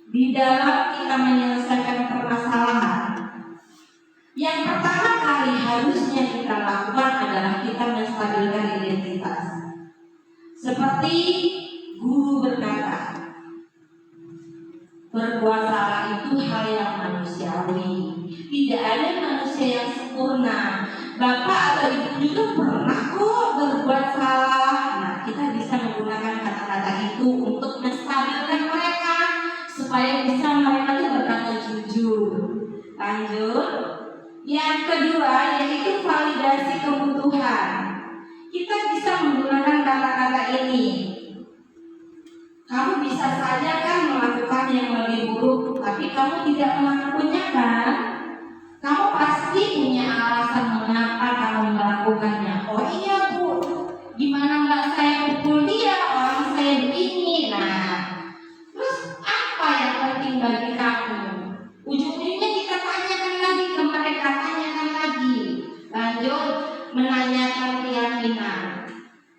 Di dalam kita menyelesaikan permasalahan, yang pertama kali harusnya kita lakukan adalah kita menstabilkan identitas. Seperti guru berkata, berbuat salah itu hal yang manusiawi. Tidak ada manusia yang sempurna. Bapak atau ibu juga pernah kok berbuat salah. Nah, kita bisa menggunakan kata-kata itu untuk menstabilkan mereka supaya bisa mereka itu berkata jujur. Lanjut. Yang kedua yaitu validasi kebutuhan. Kita bisa menggunakan kata-kata ini. Kamu bisa saja kan melakukan yang lebih buruk, tapi kamu tidak melakukannya kan? Kamu pasti punya alasan mengapa kamu melakukannya. Oh iya Bu, gimana nggak saya pukul dia, orang saya begini. Nah, terus apa yang penting bagi kamu? Ujung-ujungnya kita tanyakan lagi ke mereka, tanyakan lagi. Lanjut, menanyakan keyakinan.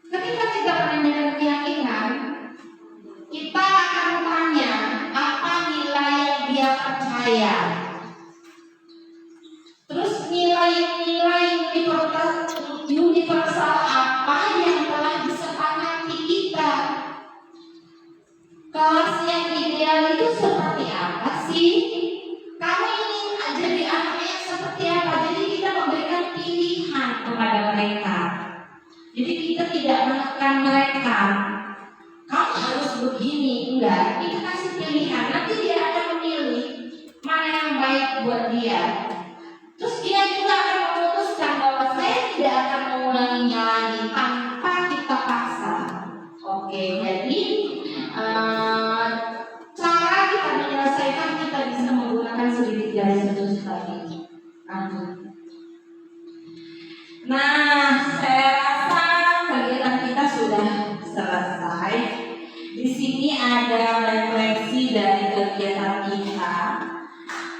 Ketika kita menanyakan keyakinan, kita akan tanya apa nilai yang dia percaya. Terus nilai-nilai universal apa yang telah disepakati kita. Kelas yang ideal itu seperti apa sih? Kamu ingin jadi anak yang seperti apa? Jadi kita memberikan pilihan kepada mereka. Jadi kita tidak menekan mereka. Kamu harus begini, enggak. Kita kasih pilihan. Nanti dia akan memilih mana yang baik buat dia. Terus dia juga akan memutuskan bahwa saya tidak akan mengulanginya lagi tanpa kita paksa. Oke, jadi cara kita menyelesaikan kita bisa menggunakan segitiga restitusi tadi. Nah, saya rasa kegiatan kita sudah selesai. Di sini ada refleksi dari kegiatan kita.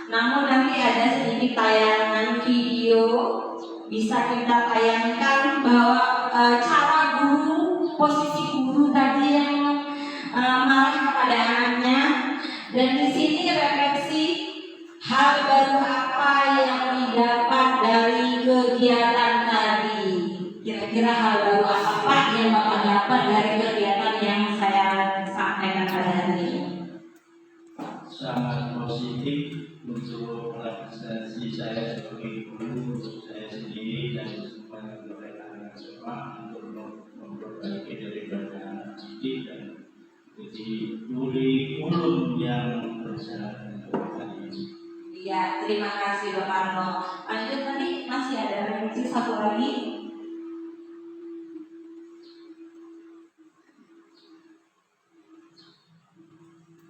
Namun nanti ada sedikit tayangan video, bisa kita tayangkan bahwa cara guru, posisi guru tadi yang marah kepada anaknya, dan di sini refleksi hal baru apa yang didapat dari kegiatan tadi. Kira-kira hal baru apa yang Bapak dapat dari kegiatan yang saya sampaikan pada hari ini? Sangat positif untuk representasi saya sebagai guru, untuk saya sendiri dan semua rekan-rekan semua untuk memperbaiki daripada anak didik dan jadi kurikulum yang berjalan hari ini. Iya, terima kasih Bapak Arno. Lanjut, tadi masih ada refleksi satu lagi.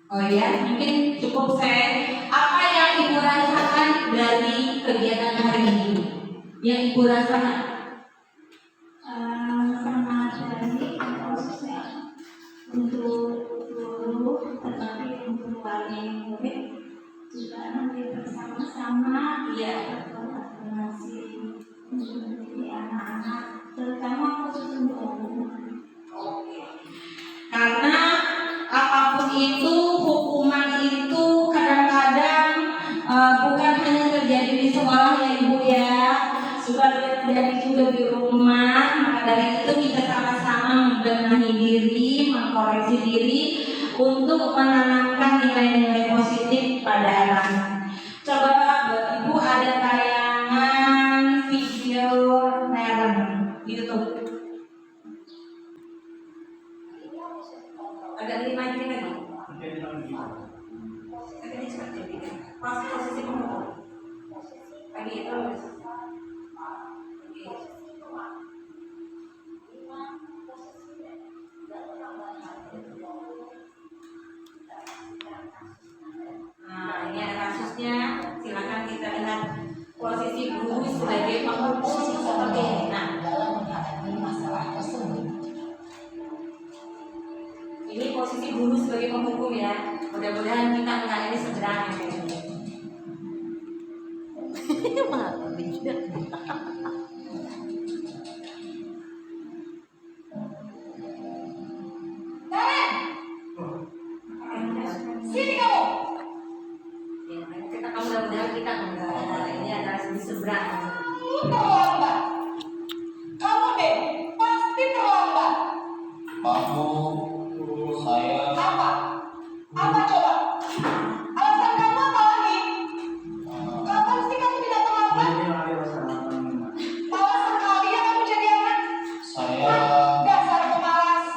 Oh ya, mungkin cukup saya. Apa yang Ibu rasakan dari kegiatan hari ini? Yang Ibu rasakan? Sangat dari prosesnya untuk guru, tetapi untuk wali murid juga nanti bersama-sama berkolaborasi untuk mendidik anak-anak, terutama khusus untuk umum. Oke. Karena apapun itu, hukuman itu kadang-kadang bukan hanya terjadi di sekolah ya Ibu ya, suka terjadi juga di rumah. Maka dari itu kita sama-sama membenahi diri, mengkoreksi diri untuk menanamkan nilai-nilai positif pada anak. Coba Bapak Ibu ada tayangan video parent di YouTube. Agak lebih maju lagi. Mungkin lagi. Agak ini cepat jadi. Pas posisi pemukul. Lagi terus. Nah, ini ada kasusnya. Silakan kita lihat posisi guru sebagai pemukul seperti ini. Nah, dalam menghadapi masalah tersebut. ini posisi guru sebagai penghukum ya. Mudah-mudahan kita enggak ini segera. Sini kamu. Ya, kita mudah-mudahan kita enggak ini adalah di seberang. Terlambat. Kamu deh pasti terlambat. Maaf Bu, saya Apa? Apa coba? Alasan kamu apa lagi? Kapan sih kamu tidak terlambat? Ini lagi masalah. Malas sekali ya kamu jadi anak. saya Dasar pemalas.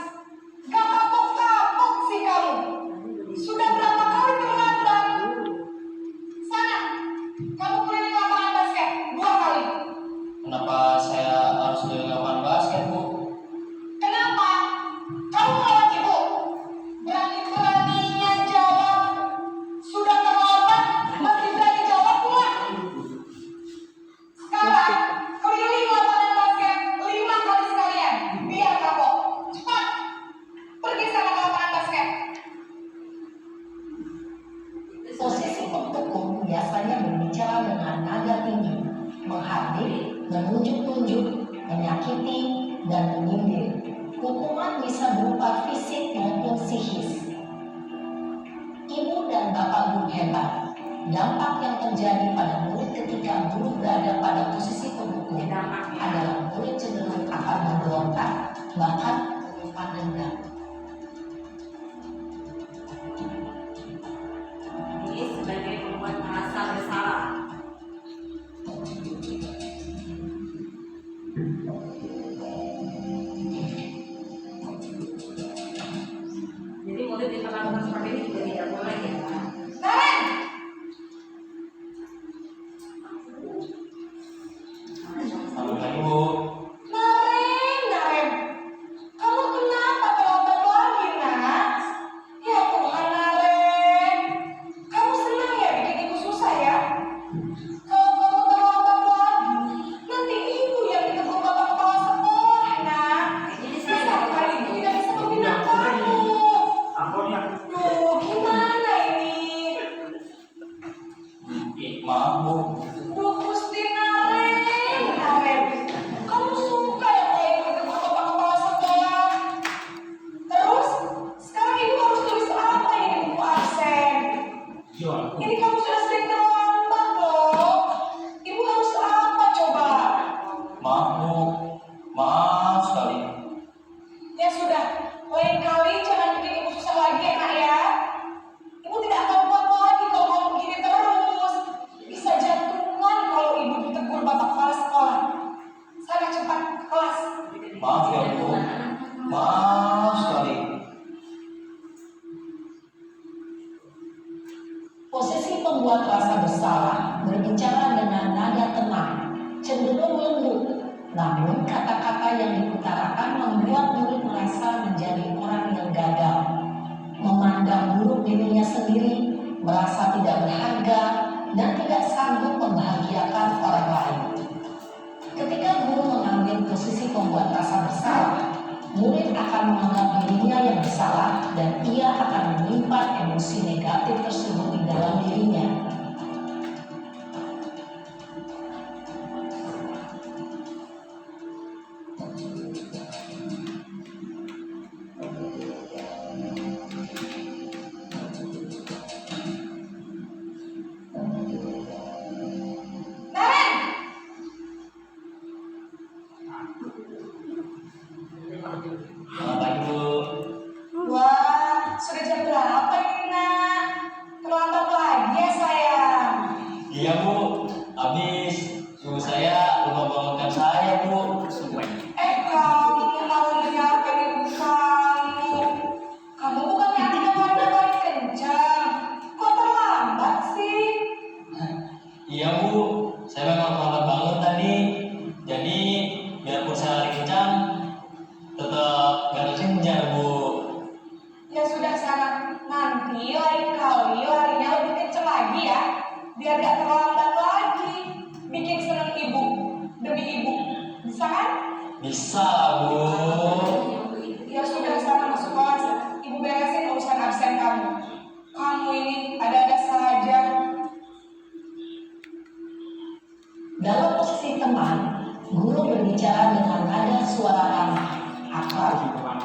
Gak kapok-kapok sih kamu. Sudah berapa kali terlambat? Sana, kamu keliling lapangan basket 2 kali. kenapa saya harus dari lapangan basket Bu? Kenapa? Kamu ngelawan ibu? Berani-beraninya jawab. Sudah terlambat, masih berani jawab pula. Sekarang, keliling lapangan basket 5 kali sekalian. Biar kapok. Cepat. Pergi sana ke lapangan basket. Posisi pemukul biasanya berbicara dengan nada tinggi, menghardik, menunjuk-nunjuk, menyakiti, dan menyindir. Hukuman bisa berupa fisik maupun psikis. Ibu dan bapak guru hebat. Dampak yang terjadi pada murid ketika guru berada pada posisi pemukul adalah murid cenderung akan memberontak, bahkan menyimpan dendam. Ini sebagai pembuat merasa bersalah. Jadi murid diperlakukan seperti ini juga tidak boleh ya. Naren! Selamat pagi Bu. Naren! Kamu kenapa terlambat lagi, nak? Ya Tuhan, Naren. Kamu senang ya bikin ibu susah ya? Kalau kamu terlambat lagi, nanti ibu yang ditegur bapak kepala sekolah, nak. Bisa kali ibu tidak bisa membina kamu. Ampun ya. Duh, gimana ini? Maaf Bu. Duh, Gusti Naren. Kamu suka ya kalau ibu ditegur bapak kepala sekolah? Terus, sekarang ibu harus tulis apa ini di buku absen? Jual. Ini kamu sudah sering terlambat loh. Ibu harus apa coba? Maaf Bu. Maaf sekali. Ya sudah, lain kali jangan bikin ibu susah lagi ya nak ya. Ibu tidak akan kuat lagi kalau kamu begini terus. Bisa jantungan kalau ibu ditegur bapak kepala sekolah. Sana cepat ke kelas. Maaf ya Bu. Maaf sekali. Posisi pembuat rasa bersalah berbicara dengan nada tenang, cenderung lembut. Namun kata-kata yang diutarakan membuat murid merasa menjadi orang yang gagal, memandang buruk dirinya sendiri, merasa tidak berharga, dan tidak sanggup membahagiakan orang lain. Ketika guru mengambil posisi pembuat rasa bersalah, murid akan menganggap dirinya yang bersalah dan ia akan menyimpan emosi negatif tersebut di dalam dirinya. Selamat pagi Bu. Wah, sudah jam berapa ini nak?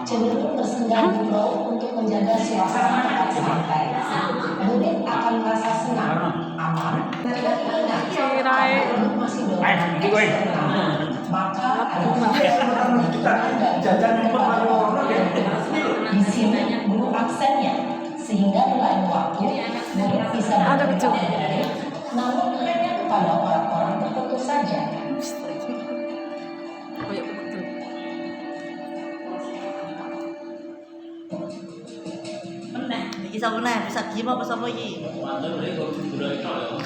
cenderung bersenda gurau untuk menjaga suasana tetap santai. Murid akan merasa senang, aman, dan ingat murid masih dalam maka ada di sini guru aksennya sehingga di lain waktu murid bisa belajar, namun hanya kepada orang-orang tertentu saja. Isa mo na, bisa gima pa sa mo yi. Mantap deh kalau sudah kalau.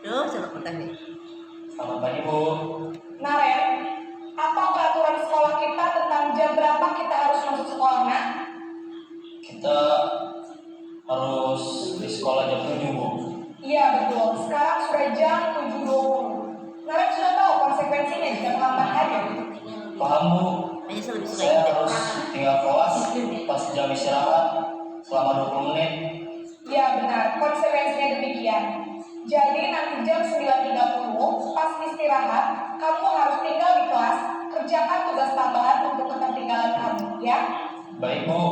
Duh, celok petang nih. Selamat pagi Bu. Naren, apa peraturan sekolah kita tentang jam berapa kita harus masuk sekolah, Nak? Kita harus di sekolah jam 7 Bu. Iya, betul. Sekarang sudah jam 7.20. Naren sudah tahu konsekuensinya jika terlambat aja. Paham Bu? Kayaknya saya lebih suka Saya ini. harus tinggal kelas pas jam istirahat selama 20 menit. Iya, benar. Konsekuensinya demikian. Jadi nanti jam 9.30 pas istirahat, kamu harus tinggal di kelas, kerjakan tugas tambahan untuk ketertinggalan kamu, ya? Baik Bu.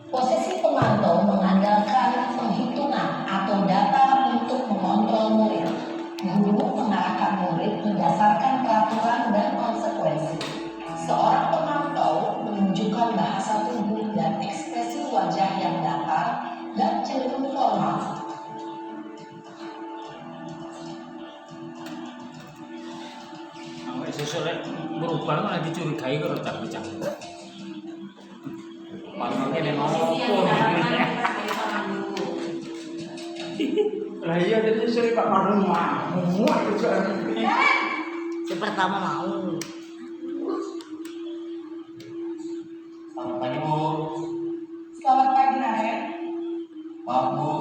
Posisi pemantau mengandalkan penghitungan atau data untuk mengontrol murid. Guru mengarahkan murid berdasarkan peraturan dan konsekuensi. Seorang pemantau menunjukkan bahasa tubuh dan ekspresi wajah yang datar dan cenderung formal. Sampai sesuai berubah malah dicurigai kalau tak bicara. Panggilnya dia ngomong. Lah iya jadi sering Pak Marun mau itu. Si pertama mau. Selamat pagi Bu. Selamat pagi, Naren. Maaf Bu,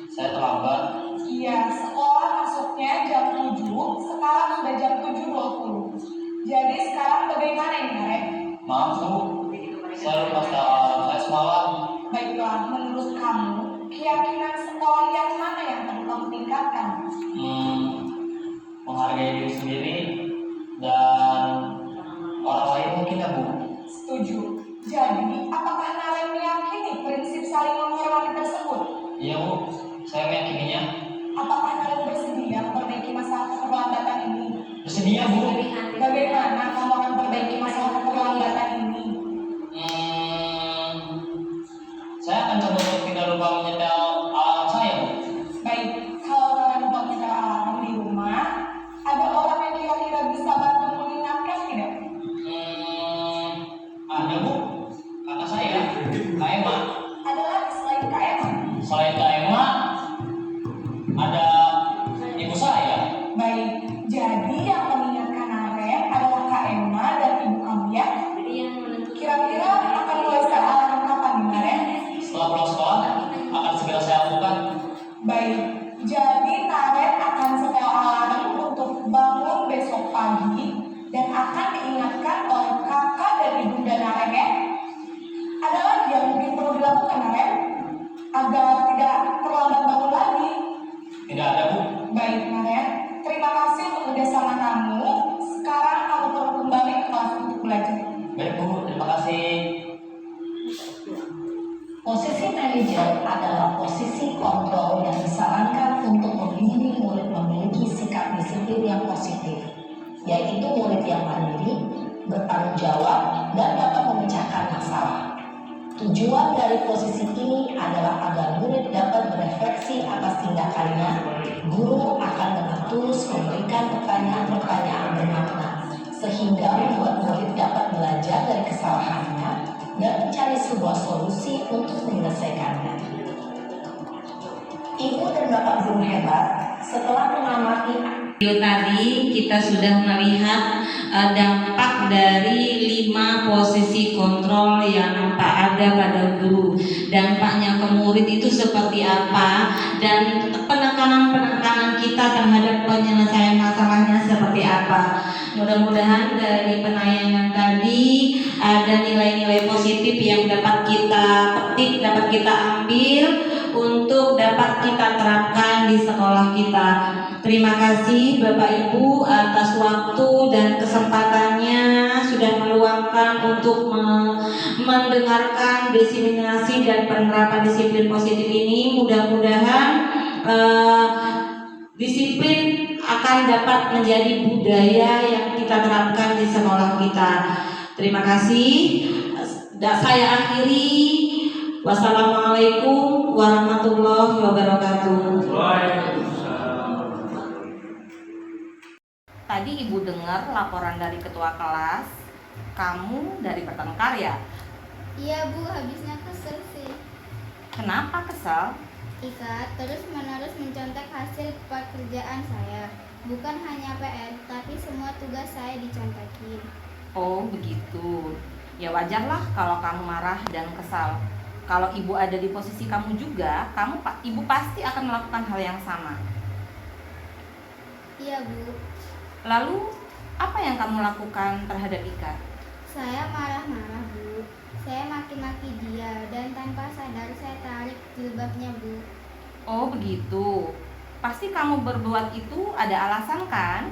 saya terlambat. Iya, sekolah masuknya jam 7, sekarang sudah jam 7.20. Jadi sekarang bagaimana ini, Naren? Maaf Bu, saya lupa alarm saya semalam. Baiklah, menurut kamu, keyakinan sekolah yang mana yang perlu kamu tingkatkan? Menghargai diri sendiri dan orang lain mungkin ya Bu. Setuju. Jadi, apakah Naren meyakini prinsip saling menghormati tersebut? Iya Bu, saya meyakininya. Apakah Naren bersedia memperbaiki masalah keterlambatan ini? Bersedia Bu. Bagaimana kamu akan perbaiki masalah keterlambatan ini? Saya akan coba untuk tidak lupa menyetel alarm saya Bu. Baik, kalau Naren lupa menyetel alarm di rumah, ada orang yang kira-kira bisa bantu mengingatkan tidak? Ada Bu, kakak saya, Kak Emma. Ada lagi selain Kak Emma? Selain Kak Emma, ada ibu saya. Baik, jadi yang mengingatkan Naren adalah Kak Emma dan ibu kamu ya? Kira-kira akan mulai setel alarm kapan nih, Naren? Setelah pulang sekolah, akan segera saya lakukan. Baik, jadi Naren akan setel alarm untuk bangun besok pagi dan akan diingatkan oleh kakak dan ibunda Naren ya. Ada lagi yang mungkin perlu dilakukan Naren agar tidak terlambat bangun lagi. Tidak ada Bu. Baik Naren, terima kasih untuk kerjasama kamu. Sekarang kamu perlu kembali ke kelas untuk belajar. Baik Bu, terima kasih. Posisi manajer adalah posisi kontrol yang disarankan untuk membimbing murid memiliki sikap disiplin yang positif, yaitu murid yang mandiri, bertanggung jawab, dan dapat memecahkan masalah. Tujuan dari posisi ini adalah agar murid dapat berefleksi atas tindakannya. Guru akan dengan tulus memberikan pertanyaan-pertanyaan bermakna, sehingga membuat murid dapat belajar dari kesalahannya dan mencari sebuah solusi untuk menyelesaikannya. Ibu dan Bapak guru hebat, setelah mengamati Video tadi kita sudah melihat dampak dari 5 posisi kontrol yang nampak ada pada guru. Dampaknya ke murid itu seperti apa dan penekanan kita terhadap penyelesaian masalahnya seperti apa. Mudah-mudahan dari penayangan tadi ada nilai-nilai positif yang dapat kita petik, dapat kita ambil untuk dapat kita terapkan di sekolah kita. Terima kasih Bapak Ibu atas waktu dan kesempatannya sudah meluangkan untuk mendengarkan diseminasi dan penerapan disiplin positif ini. Mudah-mudahan disiplin akan dapat menjadi budaya yang kita terapkan di sekolah kita. Terima kasih. Saya akhiri. Wassalamualaikum warahmatullahi wabarakatuh. Tadi Ibu dengar laporan dari ketua kelas, kamu dari bertengkar ya? Iya Bu, habisnya kesel sih. Kenapa kesel? Ika terus-menerus mencontek hasil pekerjaan saya. Bukan hanya PR, tapi semua tugas saya dicontekin. Oh begitu. Ya wajarlah kalau kamu marah dan kesal. Kalau ibu ada di posisi kamu juga, ibu pasti akan melakukan hal yang sama. Iya Bu. Lalu apa yang kamu lakukan terhadap Ika? Saya marah-marah Bu. Saya maki-maki dia dan tanpa sadar saya tarik jilbabnya Bu. Oh begitu. Pasti kamu berbuat itu ada alasan kan?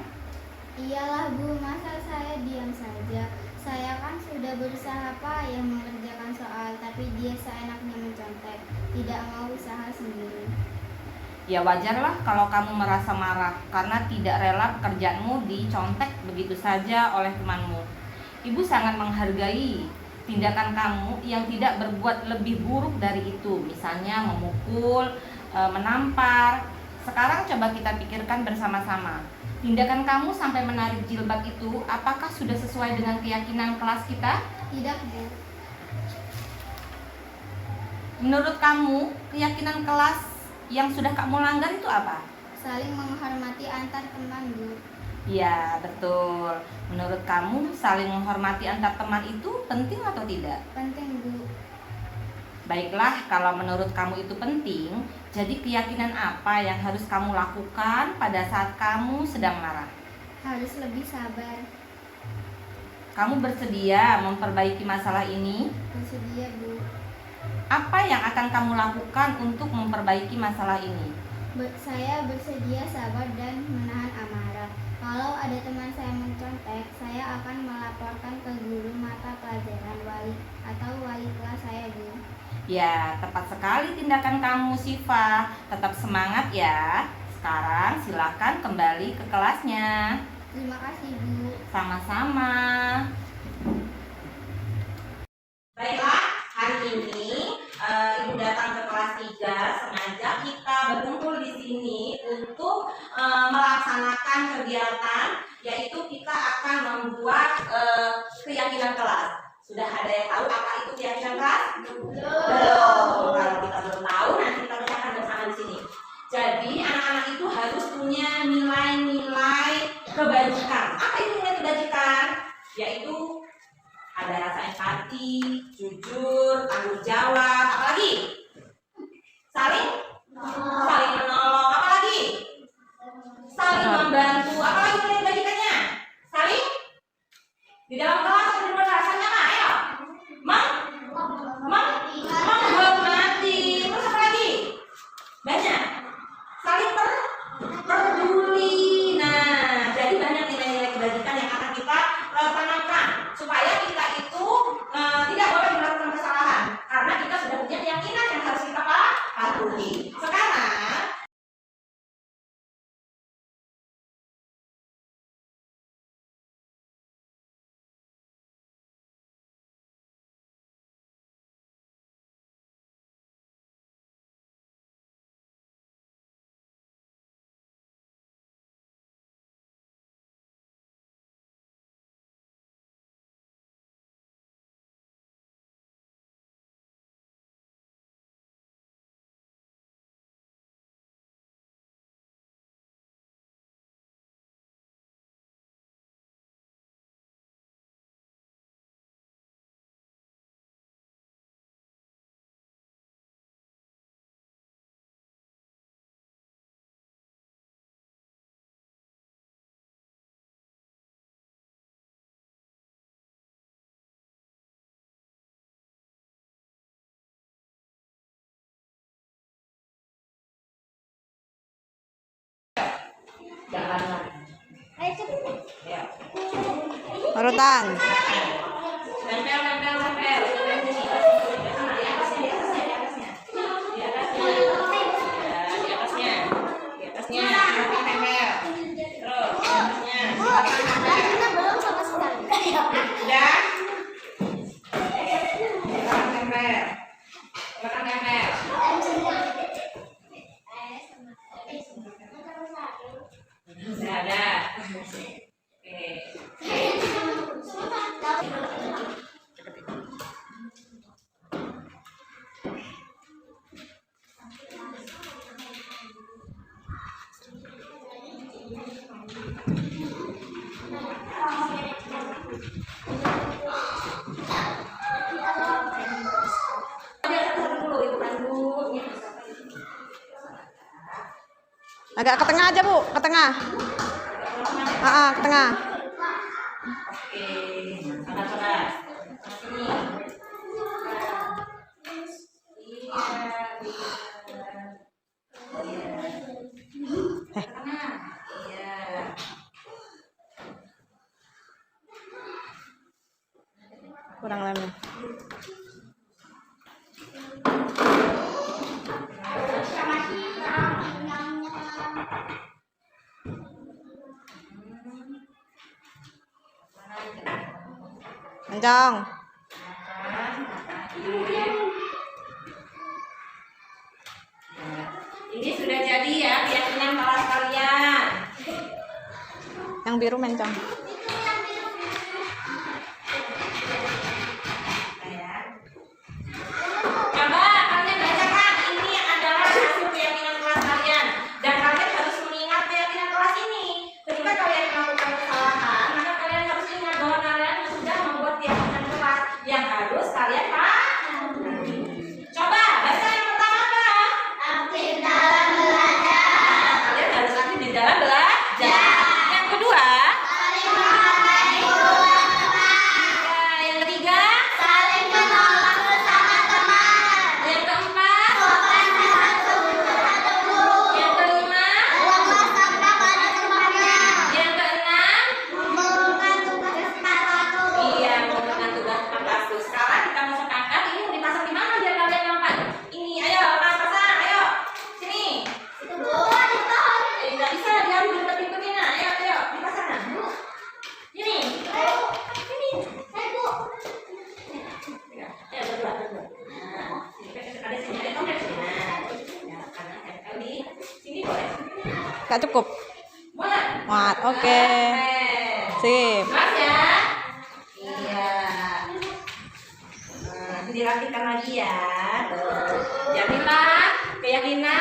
Iyalah Bu, masa saya diam saja. Saya kan sudah berusaha payah mengerjakan soal, tapi dia seenaknya mencontek, tidak mau usaha sendiri. Ya wajarlah kalau kamu merasa marah karena tidak rela pekerjaanmu dicontek begitu saja oleh temanmu. Ibu sangat menghargai tindakan kamu yang tidak berbuat lebih buruk dari itu, misalnya memukul, menampar. Sekarang coba kita pikirkan bersama-sama. Tindakan kamu sampai menarik jilbab itu, apakah sudah sesuai dengan keyakinan kelas kita? Tidak Bu. Menurut kamu, keyakinan kelas yang sudah kamu langgar itu apa? Saling menghormati antar teman Bu. Ya betul. Menurut kamu, saling menghormati antar teman itu penting atau tidak? Penting Bu. Baiklah, kalau menurut kamu itu penting, jadi keyakinan apa yang harus kamu lakukan pada saat kamu sedang marah? Harus lebih sabar. Kamu bersedia memperbaiki masalah ini? Bersedia Bu. Apa yang akan kamu lakukan untuk memperbaiki masalah ini? Saya bersedia sabar dan menahan amarah. Kalau ada teman saya mencontek, saya akan melaporkan ke guru mata pelajaran atau wali kelas saya Bu. Ya, tepat sekali tindakan kamu Siva. Tetap semangat ya. Sekarang silakan kembali ke kelasnya. Terima kasih Bu. Sama-sama. Baiklah, hari ini Ibu datang ke kelas 3 sengaja kita berkumpul di sini untuk melaksanakan kegiatan, yaitu kita akan membuat keyakinan kelas. Sudah ada yang tahu apa itu keyakinan kelas? Belum. Kalau kita belum tahu, nanti kita bacakan bersama di sini. Jadi anak-anak itu harus punya nilai-nilai kebajikan. Apa itu nilai kebajikan? Yaitu ada rasa empati, jujur, tanggung jawab, apa lagi? Saling menolong, apa lagi? Saling membantu, apa lagi nilai kebajikannya? Saling di dalam kelas atau di luar kelas, apa? Ayo, menghormati, terus apa lagi? Banyak. Saling peduli. Nah, jadi banyak nilai-nilai kebajikan yang akan kita tanamkan supaya kita itu tidak boleh melakukan kesalahan karena kita sudah punya keyakinan yang harus kita patuhi. Sekarang Jalan. Ayo cepet. Ya. Parutan. Nempel. Di atasnya. Silakan nempel. Terus di atasnya. Silakan nempel. Kita belum sama sekali. Udah. Silakan nempel. Silakan nempel. Sudah ada. Oke. Agak ke tengah aja, Bu. Ke tengah. Ke tengah. Oke. Angkat. Sini. Kurang lemnya. Kencang. Ini sudah jadi ya keyakinan kelas kalian. Yang biru mencong. Coba kalian bacakan, ini adalah hasil keyakinan kelas kalian. Dan kalian harus mengingat keyakinan kelas ini. Ketika kalian melakukan kesalahan, maka kalian harus ingat bahwa kalian sudah membuat keyakinan kelas yang harus kalian pahami. Coba baca yang pertama apa? Aktif dalam belajar. Kalian harus aktif di dalam belajar. Yang kedua, saling menghargai guru dan teman. Yang ketiga, saling menolak bersama teman. Yang keempat, sopan santun terhadap guru. Yang kelima, buang sampah pada tempatnya. Yang keenam, mengumpulkan tugas tepat waktu. Iya, mengumpulkan tugas tepat waktu. Sekarang kita masuk akad, ini mau dipasang di mana biar kalian nampak? Ini, ayo, pasang, ayo. Sini. Itu Bu, di pohon. Nggak bisa, diambil tapi begini. Ayo, dipasang. Ini. Ini. Bu. Ya, berdua. Nah, ada sini, ada tombol sini. Nah, karena tempel di sini boleh. Gak cukup. Muat. Muat. Oke. Sip. Jelas ya? Iya. Nanti dirapikan lagi ya. Tuh. Yakinlah, keyakinan